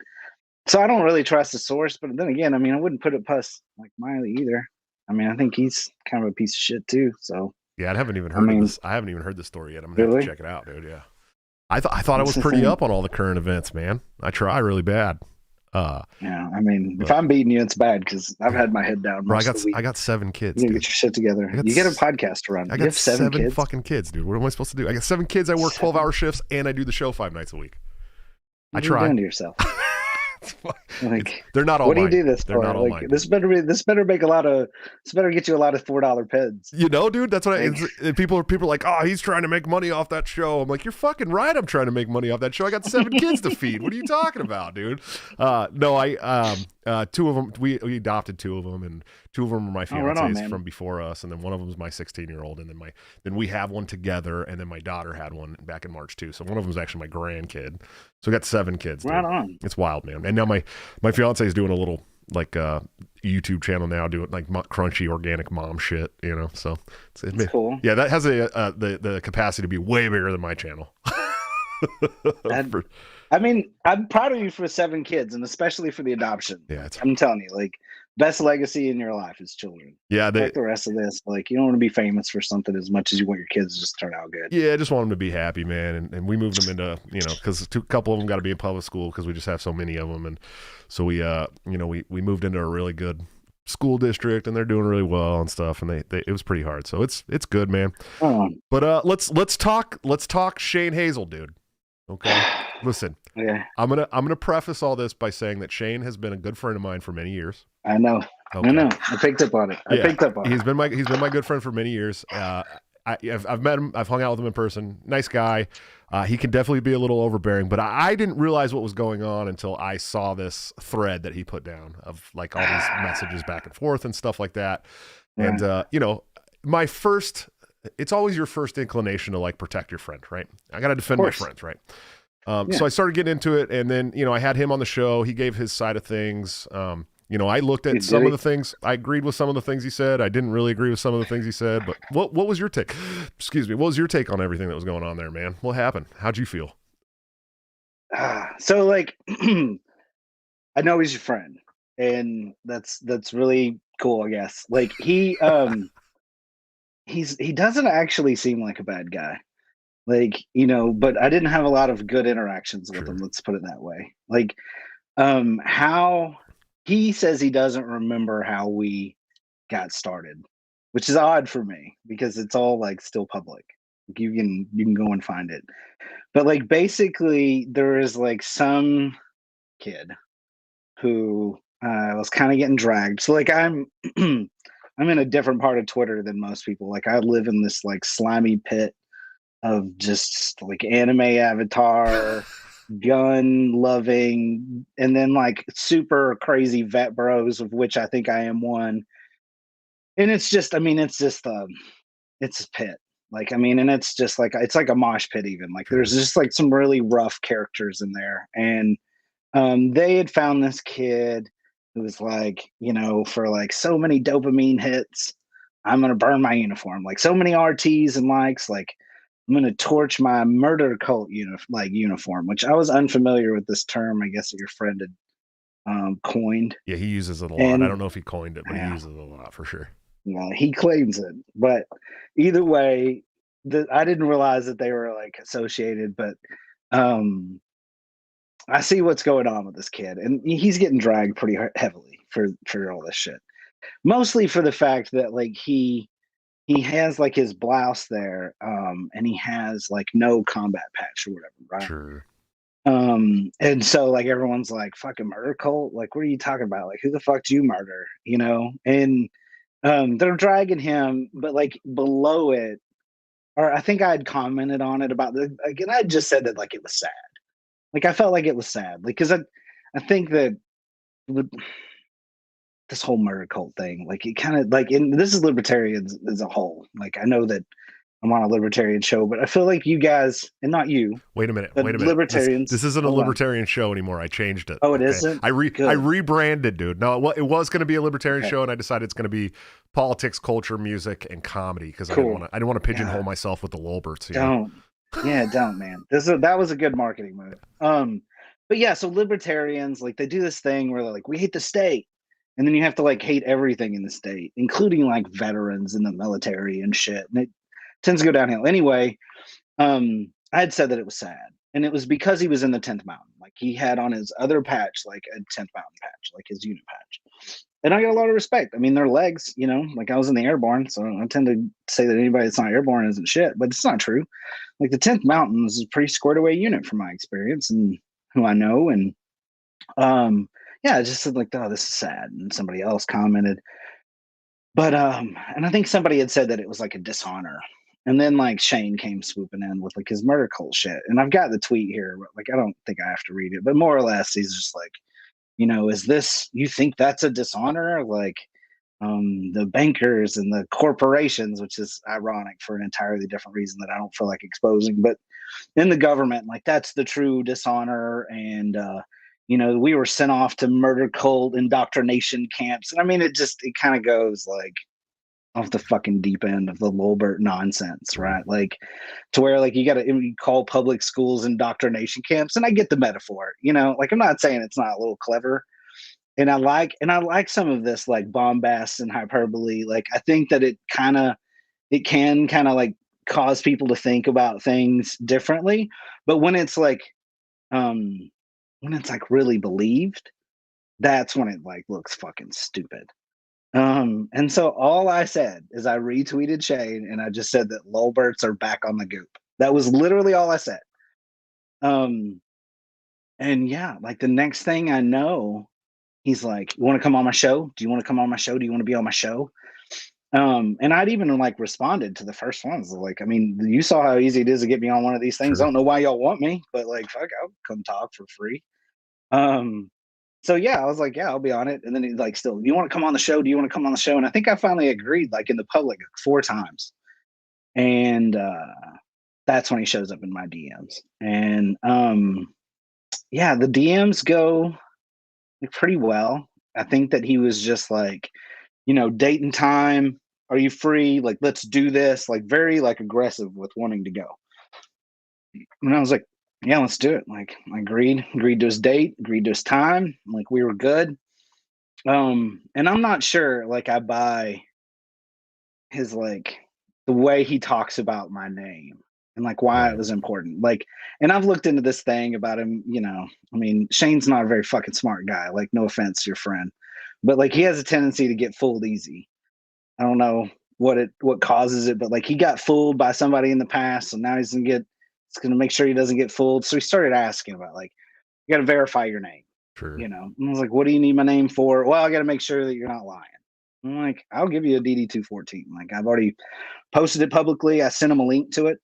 Speaker 2: So I don't really trust the source, but then again, I mean, I wouldn't put it past like Miley either. I mean, I think he's kind of a piece of shit too. So
Speaker 1: yeah, I haven't even heard of this. I haven't even heard the story yet. I'm gonna have to check it out, dude. Yeah, I thought I was pretty up on all the current events, man. I try really bad.
Speaker 2: Yeah, I mean, if I'm beating you, it's bad because I've had my head down.
Speaker 1: Bro, I got 7 kids.
Speaker 2: You get your shit together. You get a podcast to run.
Speaker 1: I got 7 kids? Fucking kids, dude. What am I supposed to do? I got 7 kids. I work 12-hour shifts and I do the show 5 nights a week.
Speaker 2: What are you doing to yourself? Like,
Speaker 1: they're not all.
Speaker 2: What
Speaker 1: mine.
Speaker 2: do you do this
Speaker 1: they're
Speaker 2: for?
Speaker 1: Not all
Speaker 2: like,
Speaker 1: mine.
Speaker 2: This better make a lot of. This better get you a lot of $4 peds.
Speaker 1: You know, dude. That's what and people are like, oh, he's trying to make money off that show. I'm like, you're fucking right. I'm trying to make money off that show. I got 7 kids to feed. What are you talking about, dude? No, I 2 of them. We adopted 2 of them, and 2 of them are my fiancés from before us, and then one of them is my 16-year-old, and then we have one together, and then my daughter had one back in March too. So one of them is actually my grandkid. So I got 7 kids. Dude.
Speaker 2: Right on.
Speaker 1: It's wild, man. And now my fiancé is doing a little like YouTube channel now, doing like crunchy organic mom shit, you know. So it's
Speaker 2: cool.
Speaker 1: Yeah, that has the capacity to be way bigger than my channel.
Speaker 2: I mean, I'm proud of you for 7 kids, and especially for the adoption.
Speaker 1: Yeah,
Speaker 2: I'm telling you, like, best legacy in your life is children.
Speaker 1: Yeah,
Speaker 2: like the rest of this, like, you don't want to be famous for something as much as you want your kids to just turn out good.
Speaker 1: Yeah, I just want them to be happy, man. And we moved them into, you know, because a couple of them got to be in public school because we just have so many of them, and so we moved into a really good school district, and they're doing really well and stuff. And they it was pretty hard, so it's good, man. But let's talk Shane Hazel, dude. Okay, listen.
Speaker 2: Okay.
Speaker 1: I'm gonna preface all this by saying that Shane has been a good friend of mine for many years.
Speaker 2: I know. Okay. I know. I picked up on it.
Speaker 1: He's been my good friend for many years. I've met him. I've hung out with him in person. Nice guy. He can definitely be a little overbearing, but I didn't realize what was going on until I saw this thread that he put down of like all these messages back and forth and stuff like that. Yeah. And you know, it's always your first inclination to like protect your friend, right? I got to defend my friends, right? So I started getting into it, and then, you know, I had him on the show. He gave his side of things. You know, I looked at some of the things. I agreed with some of the things he said. I didn't really agree with some of the things he said. But what was your take? Excuse me. What was your take on everything that was going on there, man? What happened? How'd you feel?
Speaker 2: So, like, I know he's your friend, and that's really cool, I guess. Like, he doesn't actually seem like a bad guy. Like, you know, but I didn't have a lot of good interactions with him. Let's put it that way. Like, how he says he doesn't remember how we got started, which is odd for me because it's all like still public. Like, you can go and find it. But like, basically there is like some kid who was kind of getting dragged. So like, I'm in a different part of Twitter than most people. Like, I live in this like slimy pit of just like anime avatar, gun loving, and then like super crazy vet bros, of which I think I am one. And it's just, I mean, it's a pit. Like, I mean, and it's just like, it's like a mosh pit even. Like, there's just like some really rough characters in there. And they had found this kid who was like, you know, for like so many dopamine hits, I'm going to burn my uniform. Like, so many RTs and likes, like, I'm going to torch my murder cult uniform, which I was unfamiliar with this term, I guess, that your friend had coined.
Speaker 1: Yeah, he uses it a lot. I don't know if he coined it, but he uses it a lot for sure.
Speaker 2: Yeah, he claims it. But either way, I didn't realize that they were like associated, but I see what's going on with this kid, and he's getting dragged pretty heavily for all this shit. Mostly for the fact that like he has like his blouse there, and he has like no combat patch or whatever, right?
Speaker 1: Sure.
Speaker 2: And so like everyone's like, fucking murder cult? Like, what are you talking about? Like, who the fuck do you murder? You know? And they're dragging him, but like below it, or I think I had commented on it about again, I just said that like it was sad. Like, I felt like it was sad. Like, cause I think that with this whole murder cult thing, like, it kind of like, and this is libertarians as a whole. Like, I know that I'm on a libertarian show, but I feel like you guys, and not you.
Speaker 1: Wait a minute.
Speaker 2: But
Speaker 1: Wait a minute.
Speaker 2: libertarians.
Speaker 1: This isn't a libertarian show anymore. I changed it.
Speaker 2: Oh, it
Speaker 1: okay?
Speaker 2: isn't?
Speaker 1: I
Speaker 2: Good.
Speaker 1: rebranded, dude. No, it was going to be a libertarian show, and I decided it's going to be politics, culture, music, and comedy because
Speaker 2: Cool.
Speaker 1: I didn't want to pigeonhole myself with the Lolberts.
Speaker 2: Don't. Don't, man. That was a good marketing move. But yeah, so libertarians, like, they do this thing where they're like, we hate the state. And then you have to like hate everything in the state, including like veterans in the military and shit. And it tends to go downhill. Anyway, I had said that it was sad. And it was because he was in the 10th Mountain. Like, he had on his other patch, like a 10th Mountain patch, like his unit patch. And I got a lot of respect. I mean, they're legs, you know, like I was in the airborne. So I tend to say that anybody that's not airborne isn't shit, but it's not true. Like, the 10th Mountain is a pretty squared away unit from my experience and who I know. And yeah, I just said like, oh, this is sad. And somebody else commented. But and I think somebody had said that it was like a dishonor. And then like Shane came swooping in with like his murder cult shit. And I've got the tweet here, but like I don't think I have to read it. But more or less, he's just like, you know, is this, you think that's a dishonor? Like, the bankers and the corporations, which is ironic for an entirely different reason that I don't feel like exposing, but in the government, like, that's the true dishonor. And you know, we were sent off to murder cult indoctrination camps. And I mean, it kind of goes like off the fucking deep end of the Lolbert nonsense, right? Like, to where like you call public schools indoctrination camps. And I get the metaphor, you know, like, I'm not saying it's not a little clever. And I like some of this like bombast and hyperbole. Like, I think that it can kind of like cause people to think about things differently. But um when it's like really believed, that's when it like looks fucking stupid. And so all I said is I retweeted Shane and I just said that Lolberts are back on the goop. That was literally all I said. Um and yeah, like the next thing I know, he's like, "You want to come on my show? Do you want to come on my show? Do you want to be on my show?" And I'd even like responded to the first ones. Like, I mean, you saw how easy it is to get me on one of these things.
Speaker 1: Sure.
Speaker 2: I don't know why y'all want me, but like, fuck, I'll come talk for free. Um, so yeah, I was like, yeah, I'll be on it. And then he's like, still, you want to come on the show? Do you want to come on the show? And I think I finally agreed, like in the public, 4 times. And that's when he shows up in my DMs. And yeah, the DMs go like pretty well. I think that he was just like, you know, date and time. Are you free? Like, let's do this. Like, very like aggressive with wanting to go. And I was like, yeah, let's do it. Like, I agreed to his date, agreed to his time. Like, we were good. And I'm not sure, like, I buy his like the way he talks about my name and like why it was important. Like, and I've looked into this thing about him, you know. I mean, Shane's not a very fucking smart guy. Like, no offense to your friend, but like he has a tendency to get fooled easy. I don't know what causes it, but like he got fooled by somebody in the past, so now it's gonna make sure he doesn't get fooled. So he started asking about like, you gotta verify your name.
Speaker 1: Sure.
Speaker 2: You know, and I was like, what do you need my name for? Well, I gotta make sure that you're not lying. I'm like, I'll give you a DD-214. Like, I've already posted it publicly. I sent him a link to it.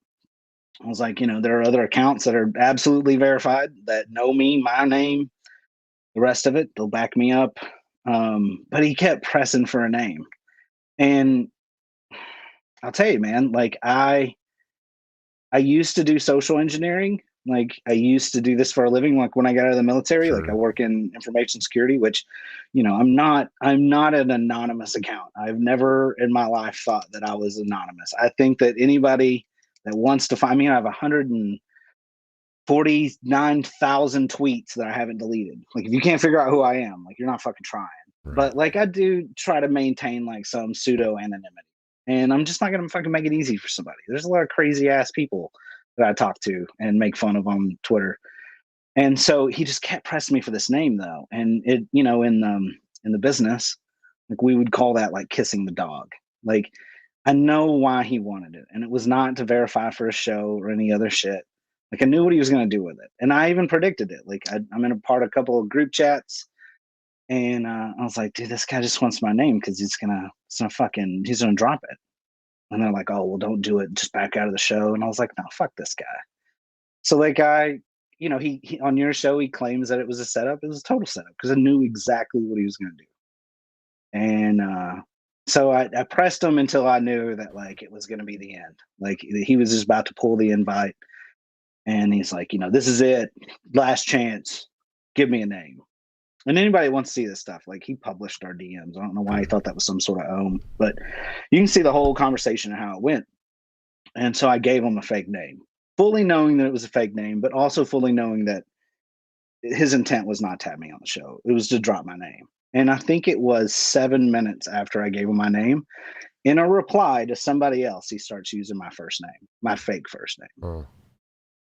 Speaker 2: I was like, you know, there are other accounts that are absolutely verified that know me, my name, the rest of it. They'll back me up. But he kept pressing for a name. And I'll tell you, man, like I used to do social engineering. Like, I used to do this for a living. Like, when I got out of the military, like I work in information security, which, you know, I'm not an anonymous account. I've never in my life thought that I was anonymous. I think that anybody that wants to find me, I have 149,000 tweets that I haven't deleted. Like, if you can't figure out who I am, like, you're not fucking trying.
Speaker 1: Right.
Speaker 2: But like, I do try to maintain like some pseudo anonymity. And I'm just not gonna fucking make it easy for somebody. There's a lot of crazy ass people that I talk to and make fun of on Twitter. And so he just kept pressing me for this name though. And it, you know, in the business, like, we would call that like kissing the dog. Like, I know why he wanted it. And it was not to verify for a show or any other shit. Like, I knew what he was gonna do with it. And I even predicted it. Like, I'm in a part of a couple of group chats. And I was like, dude, this guy just wants my name because he's gonna drop it. And they're like, oh, well, don't do it. Just back out of the show. And I was like, no, fuck this guy. So like, you know, he on your show, he claims that it was a setup. It was a total setup because I knew exactly what he was going to do. And So I pressed him until I knew that like it was going to be the end. Like he was just about to pull the invite, and he's like, this is it, last chance, give me a name. And anybody wants to see this stuff, like he published our DMs. I don't know why he thought that was some sort of but you can see the whole conversation and how it went. And so I gave him a fake name, fully knowing that it was a fake name, but also fully knowing that his intent was not to have me on the show. It was to drop my name. And I think it was 7 minutes after I gave him my name, in a reply to somebody else, he starts using my first name, my fake first name.
Speaker 1: Oh.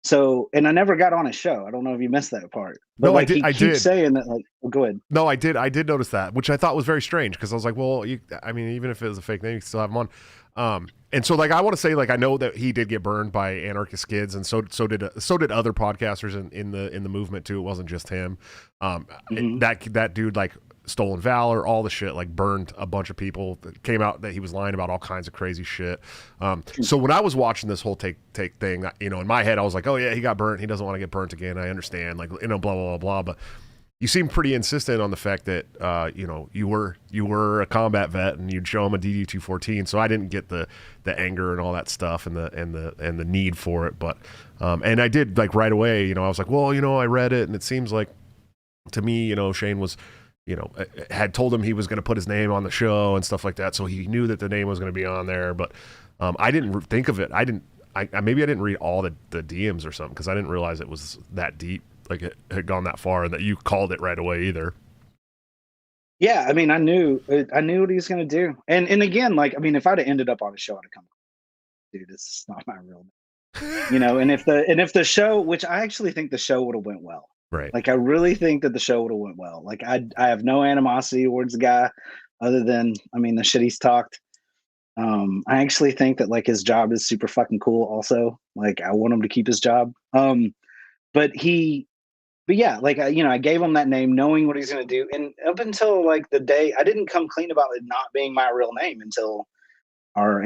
Speaker 2: So, and I never got on his show. I don't know if you missed that part. But
Speaker 1: no,
Speaker 2: like
Speaker 1: I did.
Speaker 2: saying that, like, well, go ahead.
Speaker 1: No, I did notice that, which I thought was very strange because I was like, well, I mean, even if it was a fake name, you can still have him on. And so, like, I want to say, like, I know that he did get burned by anarchist kids, and so did other podcasters in the movement too. It wasn't just him. That dude, like, Stolen Valor, all the shit, like, burned a bunch of people. That came out that he was lying about all kinds of crazy shit. So when I was watching this whole take thing, in my head, I was like, oh yeah, he got burnt. He doesn't want to get burnt again. I understand, like, blah blah blah blah. But you seem pretty insistent on the fact that you were a combat vet and you'd show him a DD-214. So I didn't get the anger and all that stuff and the need for it. But and I did, like, right away. I was like, well, I read it and it seems like to me, Shane was, had told him he was going to put his name on the show and stuff like that. So he knew that the name was going to be on there. But I didn't think of it. Maybe I didn't read all the DMs or something because I didn't realize it was that deep. Like it had gone that far, and that you called it right away either.
Speaker 2: Yeah, I mean, I knew what he was going to do, and again, like, I mean, if I'd have ended up on a show, I'd have come, dude, this is not my real name, And if the show, which I actually think the show would have went well,
Speaker 1: right?
Speaker 2: Like, I really think that the show would have went well. Like, I have no animosity towards the guy, other than, I mean, the shit he's talked. I actually think that, like, his job is super fucking cool. Also, like, I want him to keep his job. But yeah, like, I gave him that name knowing what he's going to do. And up until, like, the day, I didn't come clean about it not being my real name until our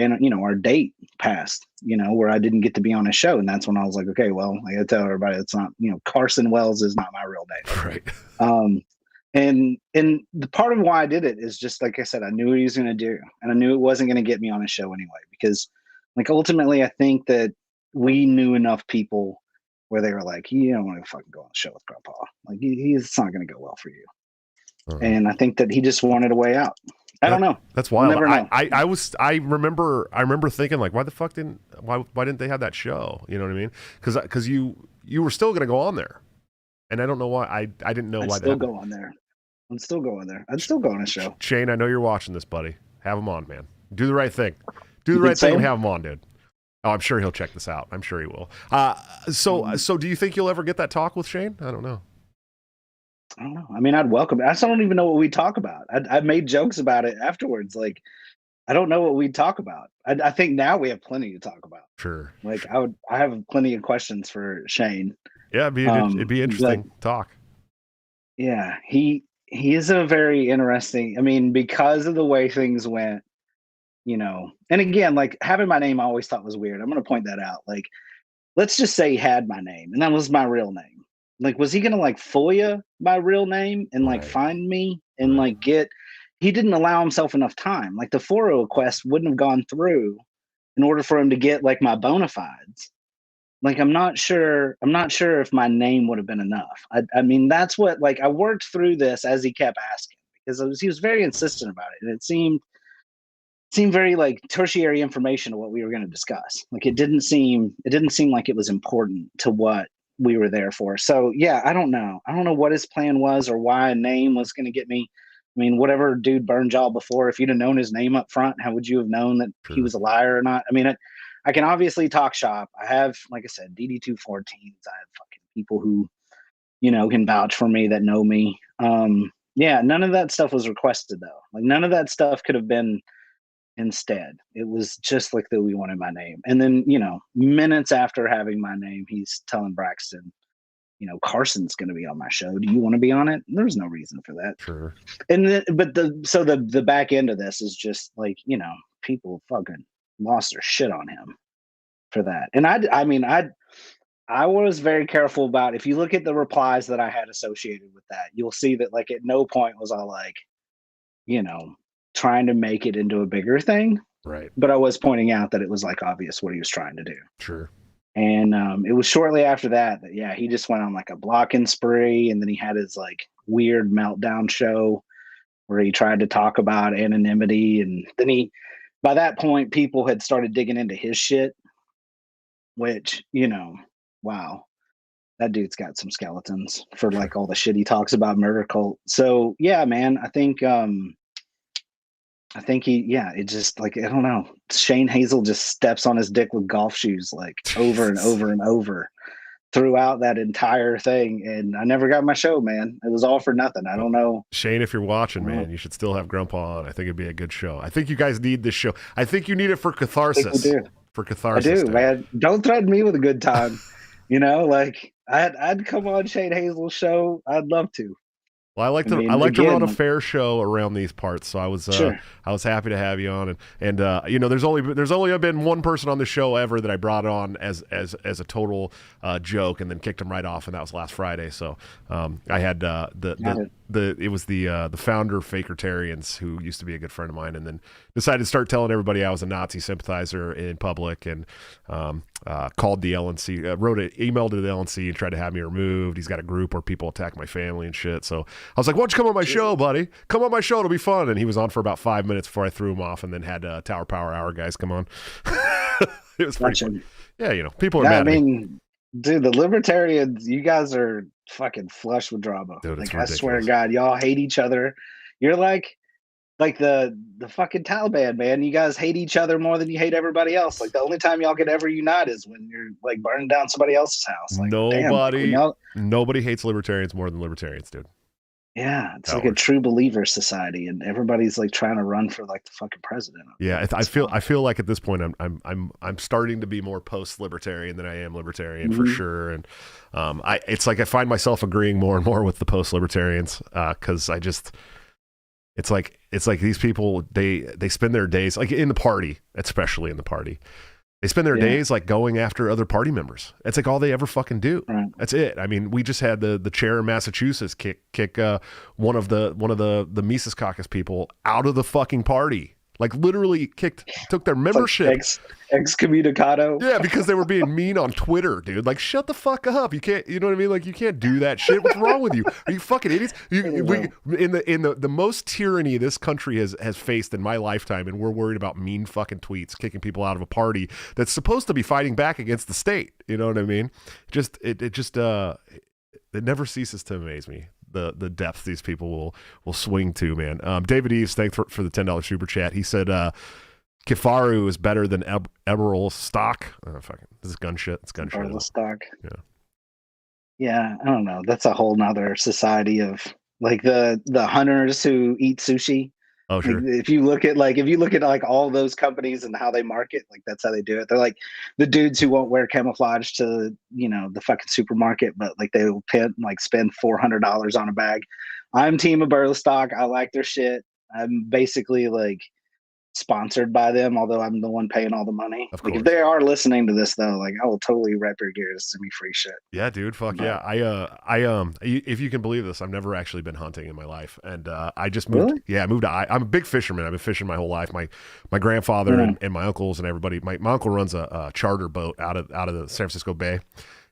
Speaker 2: date passed, where I didn't get to be on a show. And that's when I was like, okay, well, I gotta tell everybody it's not, Carson Wells is not my real name.
Speaker 1: Right.
Speaker 2: And the part of why I did it is just, like I said, I knew what he was going to do, and I knew it wasn't going to get me on a show anyway, because, like, ultimately I think that we knew enough people where they were like, you don't want to fucking go on the show with Grandpa. Like, he's not going to go well for you. And I think that he just wanted a way out. I don't know.
Speaker 1: That's wild.
Speaker 2: We'll never know.
Speaker 1: I remember thinking, like, why didn't they have that show? You know what I mean? Because you were still going to go on there, and I don't know why. I didn't know why.
Speaker 2: Still go on there. I'm still going there. I'd still go on a show.
Speaker 1: Shane, I know you're watching this, buddy. Have him on, man. Do the right thing. Do the right thing and have him on, dude. Oh, I'm sure he'll check this out. I'm sure he will. So do you think you'll ever get that talk with Shane? I don't know.
Speaker 2: I mean, I'd welcome it. I still don't even know what we talk about. I made jokes about it afterwards. Like, I don't know what we'd talk about. I think now we have plenty to talk about.
Speaker 1: Sure.
Speaker 2: Like, I have plenty of questions for Shane.
Speaker 1: Yeah, it'd be interesting talk.
Speaker 2: Yeah, he is a very interesting. I mean, because of the way things went, and again, like, having my name I always thought was weird. I'm going to point that out. Like, let's just say he had my name and that was my real name. Like, was he going to, like, FOIA my real name and, like, find me and, like, he didn't allow himself enough time. Like, the FOIA request wouldn't have gone through in order for him to get, like, my bona fides. Like, I'm not sure if my name would have been enough. I mean, that's what, like, I worked through this as he kept asking, because he was very insistent about it. And it seemed very, like, tertiary information to what we were going to discuss. Like, it didn't seem like it was important to what we were there for. So yeah, I don't know what his plan was or why a name was going to get me. I mean, whatever dude burned y'all before, if you'd have known his name up front, how would you have known that he was a liar or not? I mean, I can obviously talk shop. I have, like I said, DD-214s. I have fucking people who, can vouch for me that know me. Yeah, none of that stuff was requested though. Like, none of that stuff could have been instead. It was just like that we wanted my name. And then, minutes after having my name, he's telling Braxton, Carson's going to be on my show. Do you want to be on it? There's no reason for that.
Speaker 1: Sure.
Speaker 2: And then, but the back end of this is just like, people fucking lost their shit on him for that. And I was very careful about, if you look at the replies that I had associated with that, you'll see that, like, at no point was I like, trying to make it into a bigger thing.
Speaker 1: Right.
Speaker 2: But I was pointing out that it was like obvious what he was trying to do.
Speaker 1: Sure.
Speaker 2: And it was shortly after that, yeah, he just went on like a blocking spree, and then he had his like weird meltdown show where he tried to talk about anonymity, and then by that point, people had started digging into his shit, which, wow, that dude's got some skeletons for like all the shit he talks about murder cult. So yeah, man, I think it just like, I don't know. Shane Hazel just steps on his dick with golf shoes like over and over and over throughout that entire thing. And I never got my show, man. It was all for nothing. I don't know.
Speaker 1: Shane, if you're watching, man, you should still have Gruntpa on. I think it'd be a good show. I think you guys need this show. I think you need it for catharsis.
Speaker 2: I do.
Speaker 1: For catharsis.
Speaker 2: I do, man. Don't threaten me with a good time. Like I'd come on Shane Hazel's show. I'd love to.
Speaker 1: Well, I like to run a fair show around these parts, so I was happy to have you on, and there's only been one person on the show ever that I brought on as a total joke, and then kicked him right off, and that was last Friday. So I had it was the founder of Fakertarians, who used to be a good friend of mine, and then decided to start telling everybody I was a Nazi sympathizer in public, and called the LNC, wrote an email to the LNC and tried to have me removed. He's got a group where people attack my family and shit. So I was like, why don't you come on my show, buddy? Come on my show. It'll be fun. And he was on for about 5 minutes before I threw him off, and then had Tower Power Hour guys come on. It was pretty fun. Yeah, people are mad at me.
Speaker 2: Dude, the Libertarians, you guys are fucking flush with drama.
Speaker 1: Dude,
Speaker 2: like, I swear to God, y'all hate each other. You're like the fucking Taliban, man. You guys hate each other more than you hate everybody else. Like, the only time y'all could ever unite is when you're like burning down somebody else's house. Like,
Speaker 1: nobody hates Libertarians more than Libertarians, dude.
Speaker 2: Yeah, it's like a true believer society, and everybody's like trying to run for like the fucking president.
Speaker 1: Yeah, I feel like at this point I'm starting to be more post-libertarian than I am libertarian, for sure. And it's like I find myself agreeing more and more with the post-libertarians, because it's like these people, they spend their days like in the party, especially in the party. They spend their days like going after other party members. It's like all they ever fucking do. Right. That's it. I mean, we just had the chair in Massachusetts kick one of the Mises Caucus people out of the fucking party. Like, literally took their membership.
Speaker 2: Like excommunicado.
Speaker 1: Yeah, because they were being mean on Twitter, dude. Like, shut the fuck up. You can't, you know what I mean? Like, you can't do that shit. What's wrong with you? Are you fucking idiots? In the most tyranny this country has faced in my lifetime, and we're worried about mean fucking tweets kicking people out of a party that's supposed to be fighting back against the state. You know what I mean? It never ceases to amaze me, the depth these people will swing to, man. David Eves, thanks for the $10 super chat. He said Kifaru is better than Eberl stock. This is gun shit. It's gun shit.
Speaker 2: Eberl stock. Yeah, I don't know. That's a whole nother society of like the hunters who eat sushi.
Speaker 1: Oh, sure.
Speaker 2: Like, if you look at like all those companies and how they market, like that's how they do it. They're like the dudes who won't wear camouflage to the fucking supermarket, but like they will spend $400 on a bag. I'm team of stock. I like their shit. I'm basically like sponsored by them, although I'm the one paying all the money.
Speaker 1: Of course.
Speaker 2: Like, if they are listening to this though, like I will totally rep your gear to send me free shit.
Speaker 1: Yeah, dude. Fuck yeah. I if you can believe this, I've never actually been hunting in my life, and I just moved.
Speaker 2: Really?
Speaker 1: Yeah, I moved to. I'm a big fisherman. I've been fishing my whole life. My grandfather and my uncles and everybody. My uncle runs a charter boat out of the San Francisco Bay,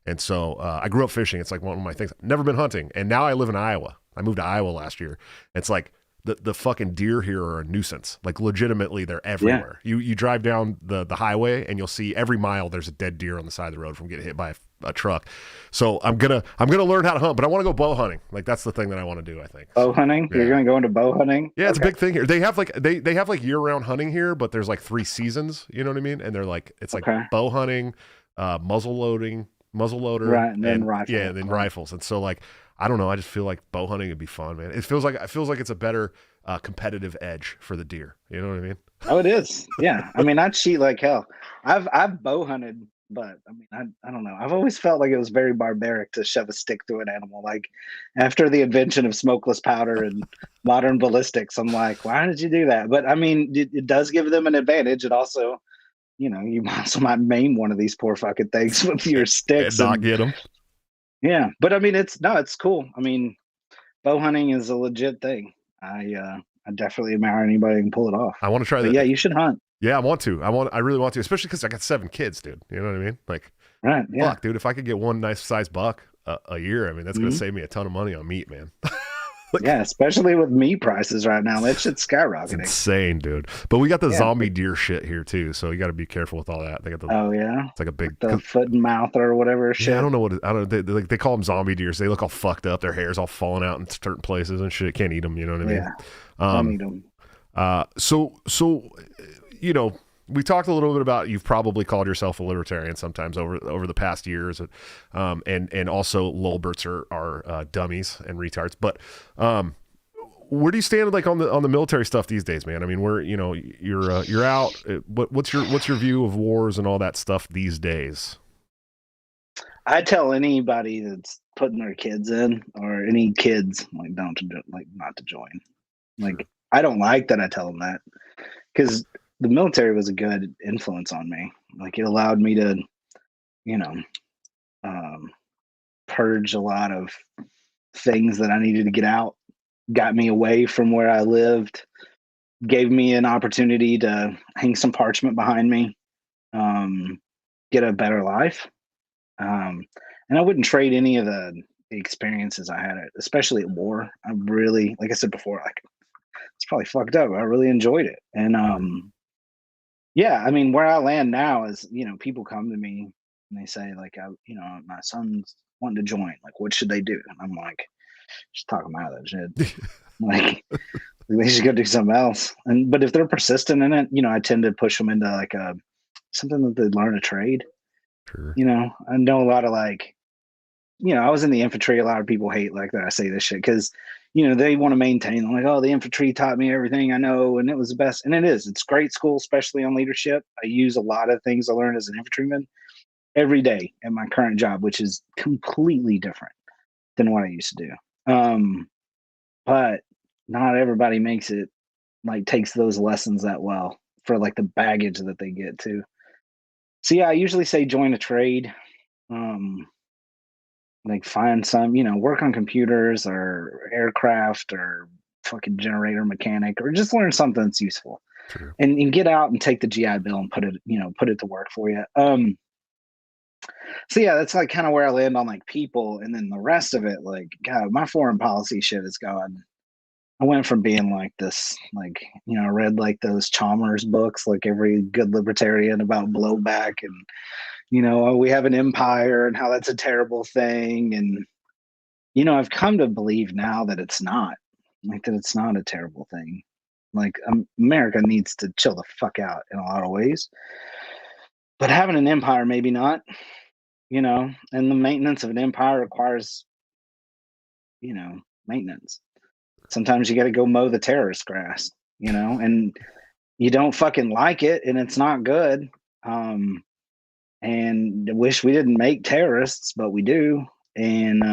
Speaker 1: and so I grew up fishing. It's like one of my things. I've never been hunting, and now I live in Iowa. I moved to Iowa last year. It's like the fucking deer here are a nuisance. Like, legitimately, they're everywhere. Yeah. You drive down the highway and you'll see every mile there's a dead deer on the side of the road from getting hit by a truck. So I'm gonna learn how to hunt, but I want to go bow hunting. Like, that's the thing that I want to do, I think.
Speaker 2: Bow hunting? Yeah. You're gonna go into bow hunting?
Speaker 1: Yeah, it's a big thing here. They have like they have like year-round hunting here, but there's like 3 seasons. You know what I mean? And they're like, it's like bow hunting, muzzle loader,
Speaker 2: right, and then rifles.
Speaker 1: Yeah, and then rifles. And so, like, I don't know. I just feel like bow hunting would be fun, man. It feels like it's a better competitive edge for the deer. You know what I mean?
Speaker 2: Oh, it is. Yeah. I mean, I'd cheat like hell. I've bow hunted, but I mean, I don't know. I've always felt like it was very barbaric to shove a stick through an animal. Like, after the invention of smokeless powder and modern ballistics, I'm like, why did you do that? But I mean, it does give them an advantage. It also, you also might maim one of these poor fucking things with your sticks
Speaker 1: and not get them.
Speaker 2: Yeah, but I mean, it's cool. I mean, bow hunting is a legit thing. I I definitely admire anybody who can pull it off.
Speaker 1: I want to try
Speaker 2: that.
Speaker 1: that.
Speaker 2: Yeah, you should hunt.
Speaker 1: Yeah, I really want to, especially because I got 7 kids, dude. You know what I mean? Like,
Speaker 2: right? Yeah,
Speaker 1: fuck, dude. If I could get one nice size buck a year, I mean, that's gonna save me a ton of money on meat, man.
Speaker 2: Like, yeah, especially with meat prices right now, that shit's skyrocketing.
Speaker 1: It's insane, dude. But we got the zombie deer shit here too, so you got to be careful with all that. They got the it's like a big
Speaker 2: the foot and mouth or whatever shit.
Speaker 1: Yeah, I don't know what I don't. They call them zombie deers. They look all fucked up. Their hair's all falling out in certain places and shit. Can't eat them. You know what I mean?
Speaker 2: Yeah, can't eat them.
Speaker 1: So you know, we talked a little bit about you've probably called yourself a libertarian sometimes over the past years, and also lulberts are dummies and retards. But where do you stand like on the military stuff these days, man? I mean, you're out. What's your view of wars and all that stuff these days?
Speaker 2: I tell anybody that's putting their kids in, or any kids, like not to join. Like, I don't like that I tell them that, because the military was a good influence on me. Like, it allowed me to, purge a lot of things that I needed to get out, got me away from where I lived, gave me an opportunity to hang some parchment behind me, get a better life. And I wouldn't trade any of the experiences I had, especially at war. I really, like I said before, like, it's probably fucked up. I really enjoyed it. And yeah, I mean, where I land now is, people come to me and they say, like, my son's wanting to join. Like, what should they do? And I'm like, just talk them out of that shit. Like, they should go do something else. But if they're persistent in it, I tend to push them into like something that they learn a trade.
Speaker 1: Sure.
Speaker 2: I know a lot of like, I was in the infantry. A lot of people hate like that I say this shit because, they want to maintain. I'm like, oh, the infantry taught me everything I know, and it was the best. And it is. It's great school, especially on leadership. I use a lot of things I learned as an infantryman every day at my current job, which is completely different than what I used to do. But not everybody makes it, like, takes those lessons that well for like the baggage that they get to. So yeah, I usually say join a trade. Like, find some, work on computers or aircraft or fucking generator mechanic, or just learn something that's useful.
Speaker 1: Sure.
Speaker 2: And get out and take the GI Bill and put it to work for you. So yeah, that's like kind of where I land on like people, and then the rest of it, like, God, my foreign policy shit is gone. I went from being like this, like, I read like those Chalmers books, like every good libertarian, about blowback and, we have an empire and how that's a terrible thing. And, I've come to believe now that it's not, like, that it's not a terrible thing. Like, America needs to chill the fuck out in a lot of ways. But having an empire, maybe not, and the maintenance of an empire requires, maintenance. Sometimes you got to go mow the terrorist grass, and you don't fucking like it and it's not good. And I wish we didn't make terrorists, but we do. And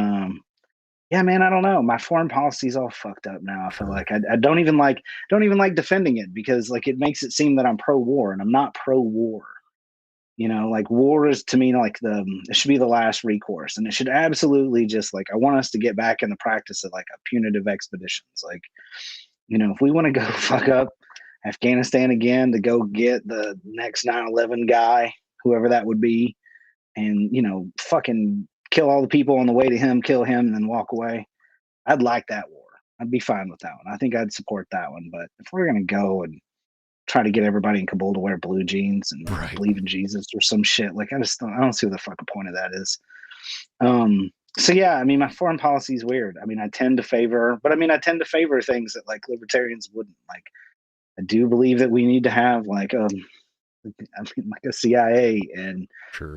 Speaker 2: yeah, man, I don't know. My foreign policy is all fucked up now. I feel like I don't even like defending it, because like it makes it seem that I'm pro-war, and I'm not pro-war. Like, war is, to me, like it should be the last recourse, and it should absolutely just, like, I want us to get back in the practice of like a punitive expeditions. Like, if we want to go fuck up Afghanistan again to go get the next 9/11 guy, whoever that would be, and fucking kill all the people on the way to him, kill him, and then walk away, I'd like that war. I'd be fine with that one. I think I'd support that one. But if we're gonna go and try to get everybody in Kabul to wear blue jeans and believe in Jesus or some shit, like, I don't see what the fucking point of that is. So yeah, I mean, my foreign policy is weird. I mean, I tend to favor things that like libertarians wouldn't. Like, I do believe that we need to have like like a CIA, and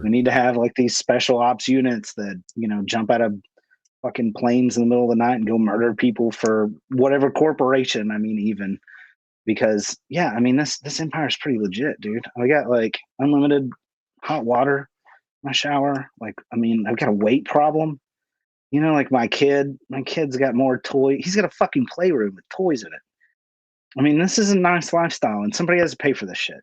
Speaker 2: we need to have like these special ops units that, jump out of fucking planes in the middle of the night and go murder people for whatever corporation. I mean, even because, yeah, I mean, this empire is pretty legit, dude. I got like unlimited hot water in my shower. Like, I mean, I've got a weight problem. Like my kid's got more toy. He's got a fucking playroom with toys in it. I mean, this is a nice lifestyle, and somebody has to pay for this shit.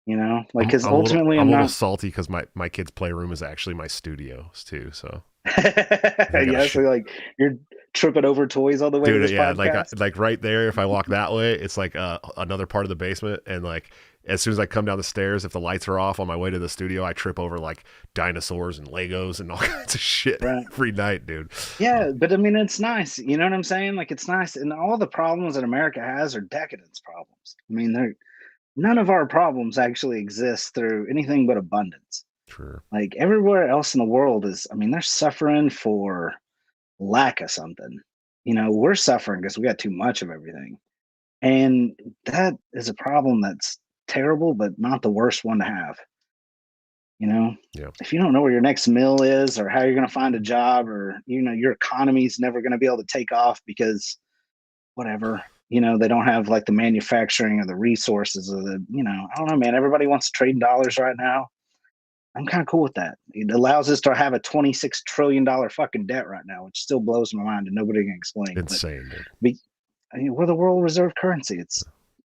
Speaker 2: Like, because ultimately
Speaker 1: I'm a little
Speaker 2: not
Speaker 1: salty because my kid's playroom is actually my studios too. So
Speaker 2: yeah, so like you're tripping over toys all the way to this podcast.
Speaker 1: like right there. If I walk that way, it's like another part of the basement, and like as soon as I come down the stairs, if the lights are off on my way to the studio, I trip over like dinosaurs and Legos and all kinds of shit every night, dude.
Speaker 2: Yeah, but I mean, it's nice. You know what I'm saying? Like, it's nice, and all the problems that America has are decadence problems. I mean, none of our problems actually exist through anything but abundance.
Speaker 1: Sure.
Speaker 2: Like everywhere else in the world is, I mean, they're suffering for lack of something. You know, we're suffering because we got too much of everything. And that is a problem that's terrible, but not the worst one to have. You know, if you don't know where your next meal is or how you're going to find a job, or, you know, your economy's never going to be able to take off because whatever, you know, they don't have like the manufacturing or the resources or the, you know, I don't know, man, everybody wants to trade in dollars right now. I'm kind of cool with that. It allows us to have a $26 trillion fucking debt right now, which still blows my mind and nobody can explain.
Speaker 1: Insane,
Speaker 2: but I mean, we're the world reserve currency. It's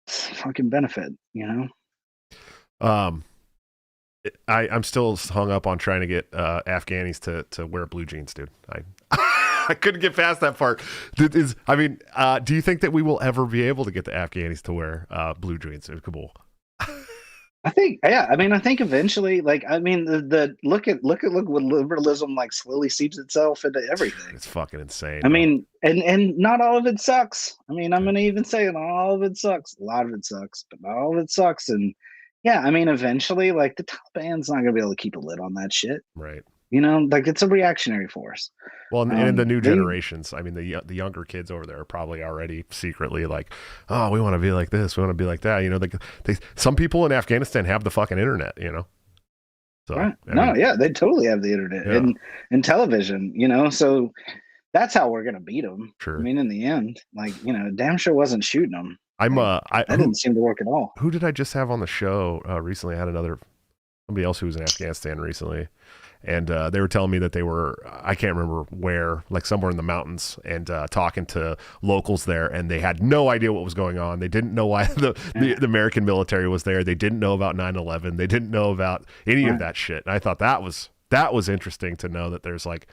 Speaker 2: fucking benefit, you know?
Speaker 1: I'm still hung up on trying to get Afghanis to wear blue jeans, dude. I couldn't get past that part. Do you think that we will ever be able to get the Afghanis to wear blue jeans in Kabul?
Speaker 2: I think, yeah. I mean, I think eventually, like, I mean, the look what liberalism like slowly seeps itself into everything.
Speaker 1: It's fucking insane.
Speaker 2: I mean, and not all of it sucks. I mean, I'm gonna even say not all of it sucks. A lot of it sucks, but not all of it sucks. And yeah, I mean, eventually, like, the Taliban's not gonna be able to keep a lid on that shit.
Speaker 1: Right.
Speaker 2: You know, like, it's a reactionary force.
Speaker 1: Well, and the new generations, I mean, the younger kids over there are probably already secretly like, oh, we want to be like this, we want to be like that. You know, some people in Afghanistan have the fucking internet, you know? So,
Speaker 2: right. Yeah, they totally have the internet and television, you know? So that's how we're going to beat them.
Speaker 1: Sure.
Speaker 2: I mean, in the end, like, you know, damn sure wasn't shooting them.
Speaker 1: That
Speaker 2: didn't seem to work at all.
Speaker 1: Who did I just have on the show recently? I had somebody else who was in Afghanistan recently. And they were telling me that they were, I can't remember where, like somewhere in the mountains, and talking to locals there, and they had no idea what was going on. They didn't know why the American military was there. They didn't know about 9/11. They didn't know about any of that shit. And I thought that was interesting to know that there's like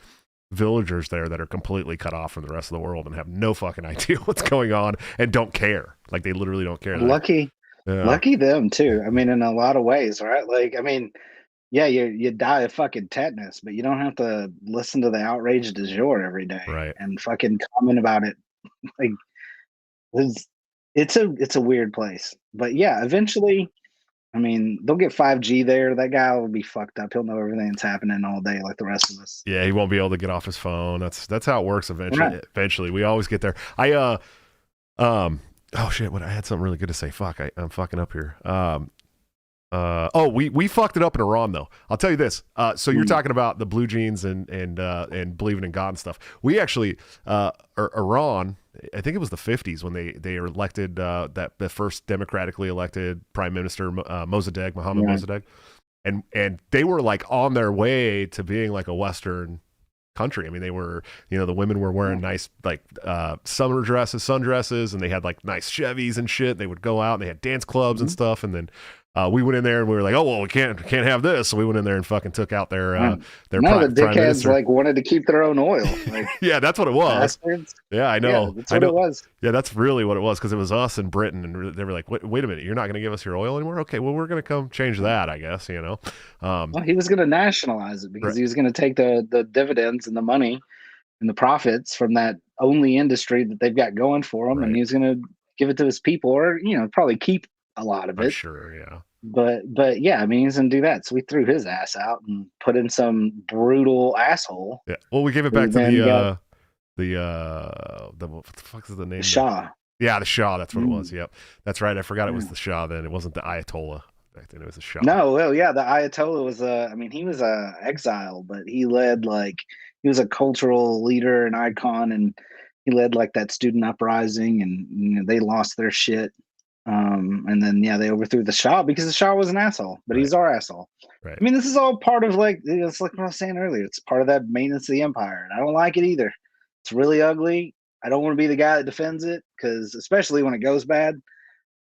Speaker 1: villagers there that are completely cut off from the rest of the world and have no fucking idea what's going on and don't care. Like, they literally don't care.
Speaker 2: Lucky them too. I mean, in a lot of ways, right? Like, I mean, yeah, you die of fucking tetanus, but you don't have to listen to the outrage du jour every day,
Speaker 1: right?
Speaker 2: And fucking comment about it. Like, it's a weird place, but yeah, eventually, I mean, they'll get 5G there. That guy will be fucked up. He'll know everything that's happening all day, like the rest of us.
Speaker 1: Yeah, he won't be able to get off his phone. That's how it works. Eventually,
Speaker 2: right.
Speaker 1: Eventually, we always get there. Oh shit! I had something really good to say. Fuck, I'm fucking up here. We fucked it up in Iran, though. I'll tell you this. So you're talking about the blue jeans and believing in God and stuff. We actually, Iran, I think it was the 50s when they were elected, the first democratically elected prime minister, Mossadegh, Mohammad Mossadegh, and they were like on their way to being like a Western country. I mean, they were, you know, the women were wearing nice like sundresses, and they had like nice Chevys and shit. They would go out and they had dance clubs and stuff, and then we went in there and we were like, oh well, we can't have this. So we went in there and fucking took out their
Speaker 2: the dickheads like wanted to keep their own oil. Like,
Speaker 1: yeah, that's what it was.
Speaker 2: Bastards.
Speaker 1: Yeah, I know.
Speaker 2: Yeah, that's what it was.
Speaker 1: Yeah, that's really what it was, because it was us in Britain, and they were like, wait a minute, you're not going to give us your oil anymore? Okay, well, we're going to come change that, I guess. You know.
Speaker 2: Well, he was going to nationalize it because he was going to take the dividends and the money and the profits from that only industry that they've got going for them, and he was going to give it to his people, or, you know, probably keep a lot of it.
Speaker 1: Sure, yeah.
Speaker 2: But yeah, I mean, he's gonna do that. So we threw his ass out and put in some brutal asshole.
Speaker 1: Yeah. Well, we gave it back to what the fuck is the name?
Speaker 2: The Shah.
Speaker 1: Yeah, the Shah. That's what it was. Yep, that's right. I forgot it was the Shah. Then it wasn't the Ayatollah. Back then it was the Shah.
Speaker 2: No, well, yeah, the Ayatollah was I mean, he was a exile, but he led he was a cultural leader and icon, and he led like that student uprising, and you know, they lost their shit. And then they overthrew the Shah because the Shah was an asshole, but he's our asshole.
Speaker 1: Right.
Speaker 2: I mean, this is all part of it's like what I was saying earlier. It's part of that maintenance of the empire, and I don't like it either. It's really ugly. I don't want to be the guy that defends it, because especially when it goes bad.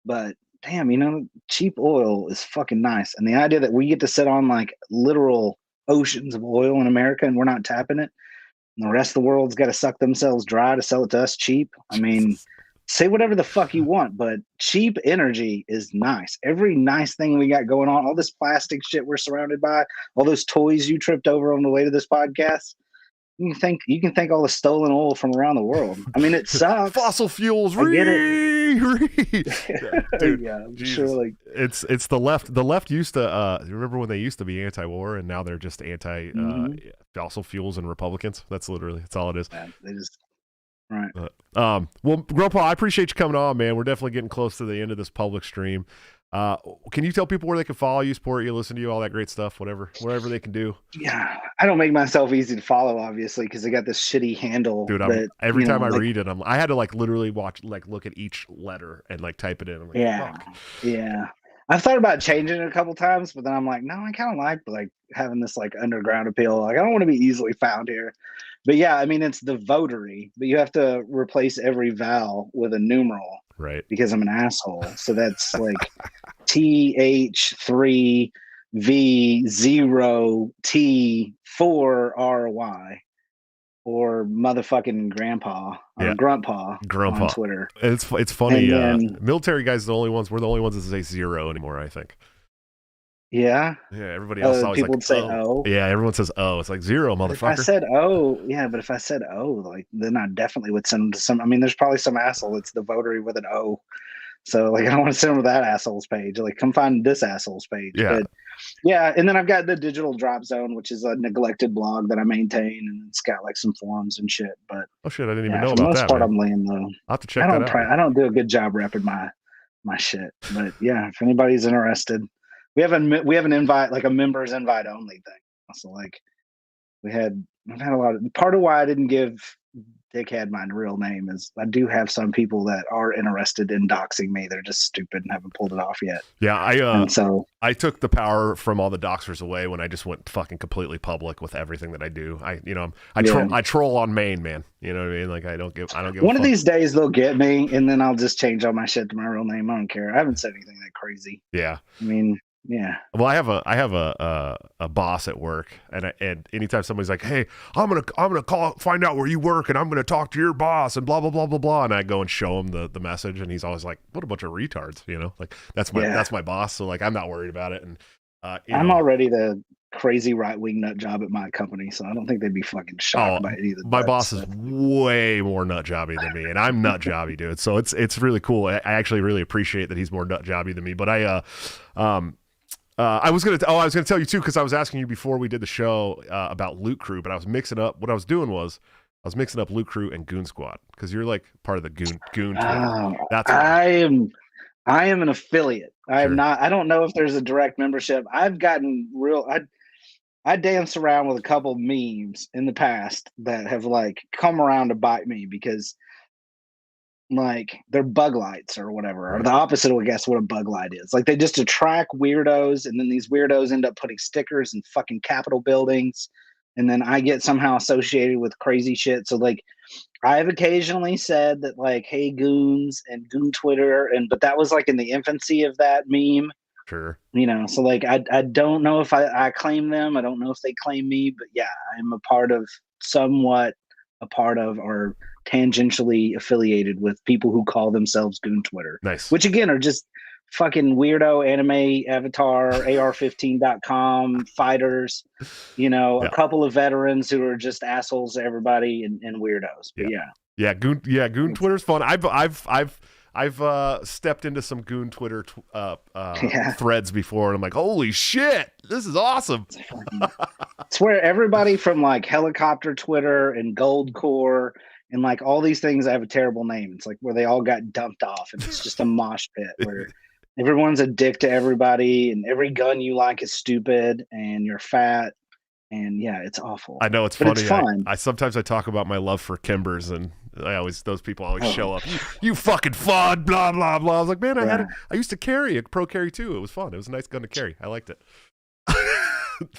Speaker 2: But damn, you know, cheap oil is fucking nice, and the idea that we get to sit on like literal oceans of oil in America and we're not tapping it. And the rest of the world's got to suck themselves dry to sell it to us cheap. I mean, say whatever the fuck you want, but cheap energy is nice. Every nice thing we got going on, all this plastic shit we're surrounded by, all those toys you tripped over on the way to this podcast. You can thank all the stolen oil from around the world. I mean, it sucks.
Speaker 1: Fossil fuels.
Speaker 2: I get
Speaker 1: it. Dude,
Speaker 2: yeah, I'm
Speaker 1: Jesus.
Speaker 2: sure. Like
Speaker 1: it's the left. The left used to. Remember when they used to be anti-war, and now they're just anti fossil fuels and Republicans. That's all it is.
Speaker 2: Yeah, they just right.
Speaker 1: Well, Gruntpa, I appreciate you coming on, man. We're definitely getting close to the end of this public stream. Can you tell people where they can follow you, support you, listen to you, all that great stuff, whatever they can do?
Speaker 2: Yeah, I don't make myself easy to follow, obviously, because I got this shitty handle.
Speaker 1: Dude, every time I read it, I had to literally look at each letter and type it in. I'm like,
Speaker 2: yeah,
Speaker 1: fuck.
Speaker 2: Yeah. I've thought about changing it a couple times, but then I'm like, no, I kind of like having this underground appeal. Like, I don't want to be easily found here. But yeah, I mean, it's the votary, but you have to replace every vowel with a numeral.
Speaker 1: Right.
Speaker 2: Because I'm an asshole. So that's TH3V0T4RY or motherfucking grandpa or Gruntpa on Twitter.
Speaker 1: It's funny. Military guys, we're the only ones that say zero anymore, I think.
Speaker 2: Yeah.
Speaker 1: Yeah. Everybody else always
Speaker 2: people would say O.
Speaker 1: Yeah. Everyone says O. It's like zero, motherfucker.
Speaker 2: If I said O, yeah, but if I said O, then I definitely would send them to some. I mean, there's probably some asshole that's the votary with an O. So I don't want to send them to that asshole's page. Come find this asshole's page.
Speaker 1: Yeah.
Speaker 2: But yeah, and then I've got the Digital Drop Zone, which is a neglected blog that I maintain, and it's got some forums and shit. But
Speaker 1: oh shit, I didn't even know about that.
Speaker 2: For the most part,
Speaker 1: man.
Speaker 2: I'm laying low.
Speaker 1: I'll have to check that out.
Speaker 2: I don't do a good job repping my shit. But yeah, if anybody's interested. We have an invite, a members invite only thing. So I've had a lot of, part of why I didn't give Dickhead my real name is I do have some people that are interested in doxing me. They're just stupid and haven't pulled it off yet.
Speaker 1: Yeah, I took the power from all the doxers away when I just went fucking completely public with everything that I do. I troll on main, man. You know what I mean? I don't give
Speaker 2: one of these days they'll get me, and then I'll just change all my shit to my real name. I don't care. I haven't said anything that crazy.
Speaker 1: Yeah.
Speaker 2: I mean, yeah.
Speaker 1: Well, I have a boss at work, and anytime somebody's like, "Hey, I'm gonna find out where you work, and I'm gonna talk to your boss, and blah blah blah blah blah," and I go and show him the message, and he's always like, "What a bunch of retards," you know? That's my boss, so I'm not worried about it. And I'm
Speaker 2: already the crazy right-wing nut job at my company, so I don't think they'd be fucking shocked by it either.
Speaker 1: My boss is way more nut jobby than me, and I'm nut jobby, dude. So it's really cool. I actually really appreciate that he's more nut jobby than me. But I was gonna tell you too, because I was asking you before we did the show about Loot Crew, but I was mixing up. What I was doing was I was mixing up Loot Crew and Goon Squad, because you're part of the Goon. That's
Speaker 2: I am an affiliate. I am not. I don't know if there's a direct membership. I've gotten I danced around with a couple memes in the past that have come around to bite me because they're bug lights or whatever, or the opposite of what a bug light is. They just attract weirdos, and then these weirdos end up putting stickers in fucking Capitol buildings, and then I get somehow associated with crazy shit. So I've occasionally said that hey goons and goon Twitter, but that was in the infancy of that meme.
Speaker 1: Sure.
Speaker 2: So I don't know if I claim them. I don't know if they claim me, but yeah, I'm somewhat a part of or tangentially affiliated with people who call themselves Goon Twitter.
Speaker 1: Nice.
Speaker 2: Which again are just fucking weirdo anime avatar, AR15.com fighters, a couple of veterans who are just assholes to everybody and weirdos. But
Speaker 1: yeah. Goon Twitter's fun. I've stepped into some Goon Twitter threads before, and I'm like, holy shit, this is awesome.
Speaker 2: It's where everybody from helicopter Twitter and Gold Core and all these things have a terrible name. It's where they all got dumped off, and it's just a mosh pit where everyone's a dick to everybody, and every gun you like is stupid, and you're fat, and yeah, it's awful.
Speaker 1: I know, it's
Speaker 2: but
Speaker 1: funny.
Speaker 2: It's fun.
Speaker 1: I sometimes talk about my love for Kimbers, and those people always show up. You fucking fun, blah blah blah. I was like, man, I used to carry a Pro Carry too. It was fun. It was a nice gun to carry. I liked it.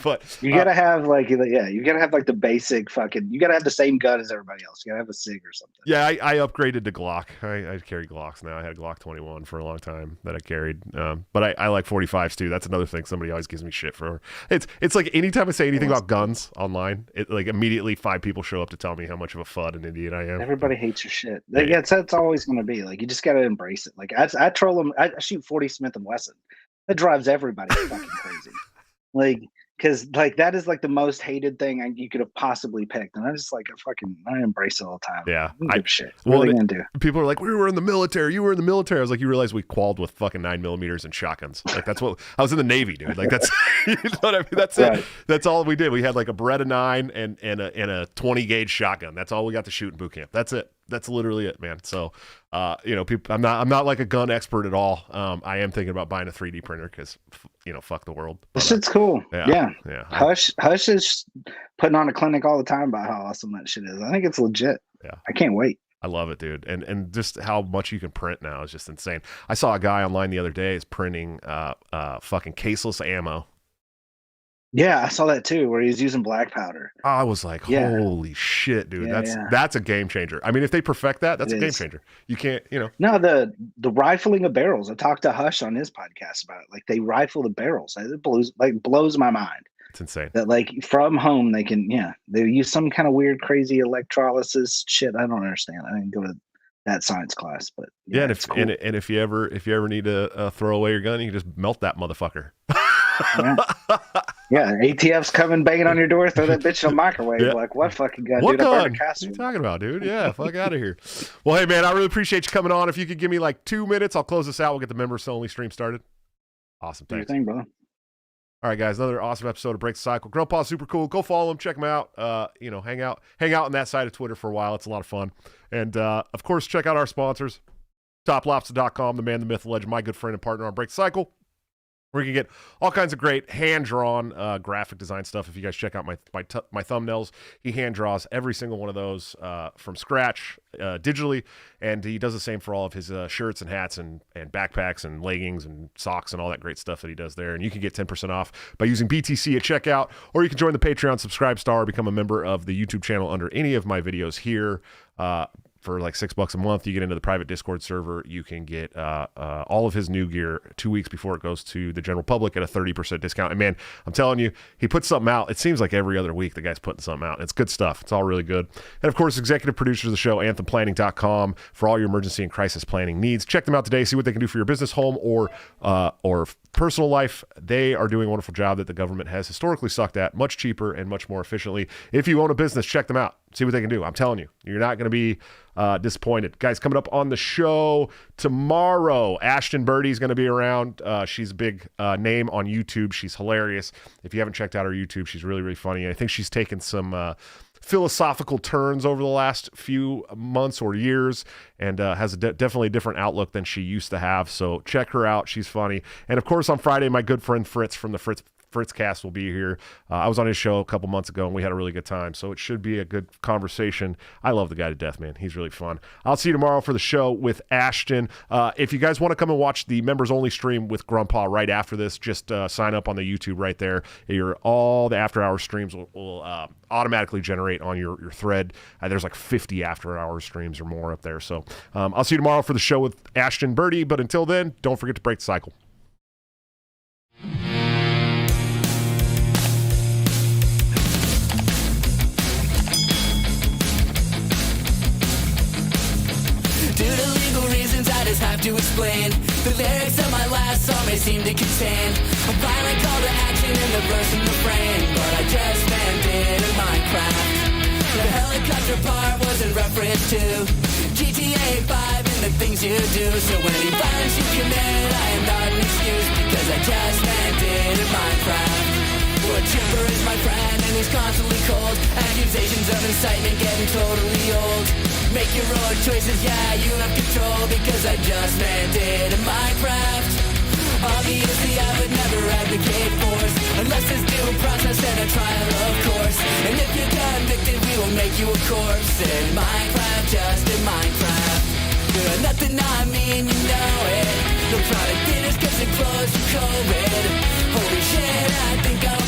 Speaker 1: But
Speaker 2: you gotta have like, yeah, you gotta have like the basic fucking. You gotta have the same gun as everybody else. You gotta have a SIG or something.
Speaker 1: yeah, I upgraded to Glock. I carry Glocks now. I had a Glock 21 for a long time that I carried. But I like 45s too. That's another thing somebody always gives me shit for. It's like anytime I say anything about guns online, it like immediately 5 people show up to tell me how much of a FUD and idiot I am.
Speaker 2: Everybody hates your shit. Yeah, that's always gonna be like. You just gotta embrace it. Like I troll them. I shoot 40 Smith and Wesson. That drives everybody fucking crazy. Like, because like that is like the most hated thing you could have possibly picked, and I just like I embrace it all the time.
Speaker 1: Yeah,
Speaker 2: I don't give a shit. What are they gonna do?
Speaker 1: People are like, we were in the military. You were in the military. I was like, you realize we qualled with fucking 9mm and shotguns. Like that's what I was in the Navy, dude. Like that's you know what I mean. That's right. It. That's all we did. We had like a Beretta 9 and a 20 gauge shotgun. That's all we got to shoot in boot camp. That's it. That's literally it, man. So, people, I'm not like a gun expert at all. I am thinking about buying a 3D printer because, fuck the world.
Speaker 2: This shit's cool. Yeah. Hush is putting on a clinic all the time about how awesome that shit is. I think it's legit. Yeah. I can't wait.
Speaker 1: I love it, dude. And just how much you can print now is just insane. I saw a guy online the other day is printing fucking caseless ammo.
Speaker 2: Yeah, I saw that too, where he's using black powder.
Speaker 1: I was like, holy shit, dude. That's a game changer. I mean, if they perfect that, that's a game changer. You can't,
Speaker 2: No, the rifling of barrels. I talked to Hush on his podcast about it. Like they rifle the barrels. It blows my mind.
Speaker 1: It's insane.
Speaker 2: That like from home they can, they use some kind of weird, crazy electrolysis shit. I don't understand. I didn't go to that science class, but
Speaker 1: and if you ever need to throw away your gun, you can just melt that motherfucker.
Speaker 2: Yeah, ATF's coming banging on your door, throw that bitch in a microwave. Yeah. Like, what fucking gun,
Speaker 1: dude?
Speaker 2: What
Speaker 1: are you talking about, dude? Yeah, fuck out of here. Well, hey, man, I really appreciate you coming on. If you could give me like 2 minutes, I'll close this out. We'll get the members-only stream started. Awesome. Thanks.
Speaker 2: Do your thing, brother.
Speaker 1: All right, guys, another awesome episode of Break the Cycle. Gruntpa's super cool. Go follow him, check him out. Hang out on that side of Twitter for a while. It's a lot of fun. And, of course, check out our sponsors, toplobster.com, the man, the myth, the legend, my good friend and partner on Break the Cycle, where you can get all kinds of great hand-drawn graphic design stuff. If you guys check out my thumbnails, he hand-draws every single one of those from scratch digitally, and he does the same for all of his shirts and hats and backpacks and leggings and socks and all that great stuff that he does there. And you can get 10% off by using BTC at checkout, or you can join the Patreon, subscribe star, become a member of the YouTube channel under any of my videos here. For like $6 a month, you get into the private Discord server. You can get all of his new gear 2 weeks before it goes to the general public at a 30% discount. And man, I'm telling you, he puts something out. It seems like every other week the guy's putting something out. It's good stuff. It's all really good. And of course, executive producers of the show, anthemplanning.com, for all your emergency and crisis planning needs. Check them out today. See what they can do for your business, home, or personal life. They are doing a wonderful job that the government has historically sucked at, much cheaper and much more efficiently. If you own a business, check them out. See what they can do. I'm telling you, you're not going to be disappointed. Guys, coming up on the show tomorrow, Ashton Birdie's going to be around. She's a big name on YouTube. She's hilarious. If you haven't checked out her YouTube, she's really, really funny. I think she's taken some philosophical turns over the last few months or years, and has definitely a different outlook than she used to have. So check her out. She's funny. And of course, on Friday, my good friend Fritz from the Fritzcast will be here. I was on his show a couple months ago, and we had a really good time, so it should be a good conversation. I love the guy to death, man. He's really fun. I'll see you tomorrow for the show with Ashton. If you guys want to come and watch the members-only stream with Gruntpa right after this, just sign up on the YouTube right there. All the after-hour streams will automatically generate on your thread. There's like 50 after-hour streams or more up there, so I'll see you tomorrow for the show with Ashton Birdie, but until then, don't forget to break the cycle.
Speaker 3: Have to explain the lyrics of my last song may seem to contain a violent call to action in the verse and refrain, but I just landed in Minecraft. The helicopter part was in reference to GTA 5 and the things you do. So any violence you commit, I am not an excuse, because I just landed in Minecraft. A chipper is my friend and he's constantly cold. Accusations of incitement getting totally old. Make your own choices, yeah, you have control, because I just landed in Minecraft. Obviously I would never advocate force, unless there's due process and a trial, of course. And if you're convicted, we will make you a corpse. In Minecraft, just in Minecraft. You're nothing I mean, you know it. No product dinners cause it closed for COVID. Holy shit, I think I'm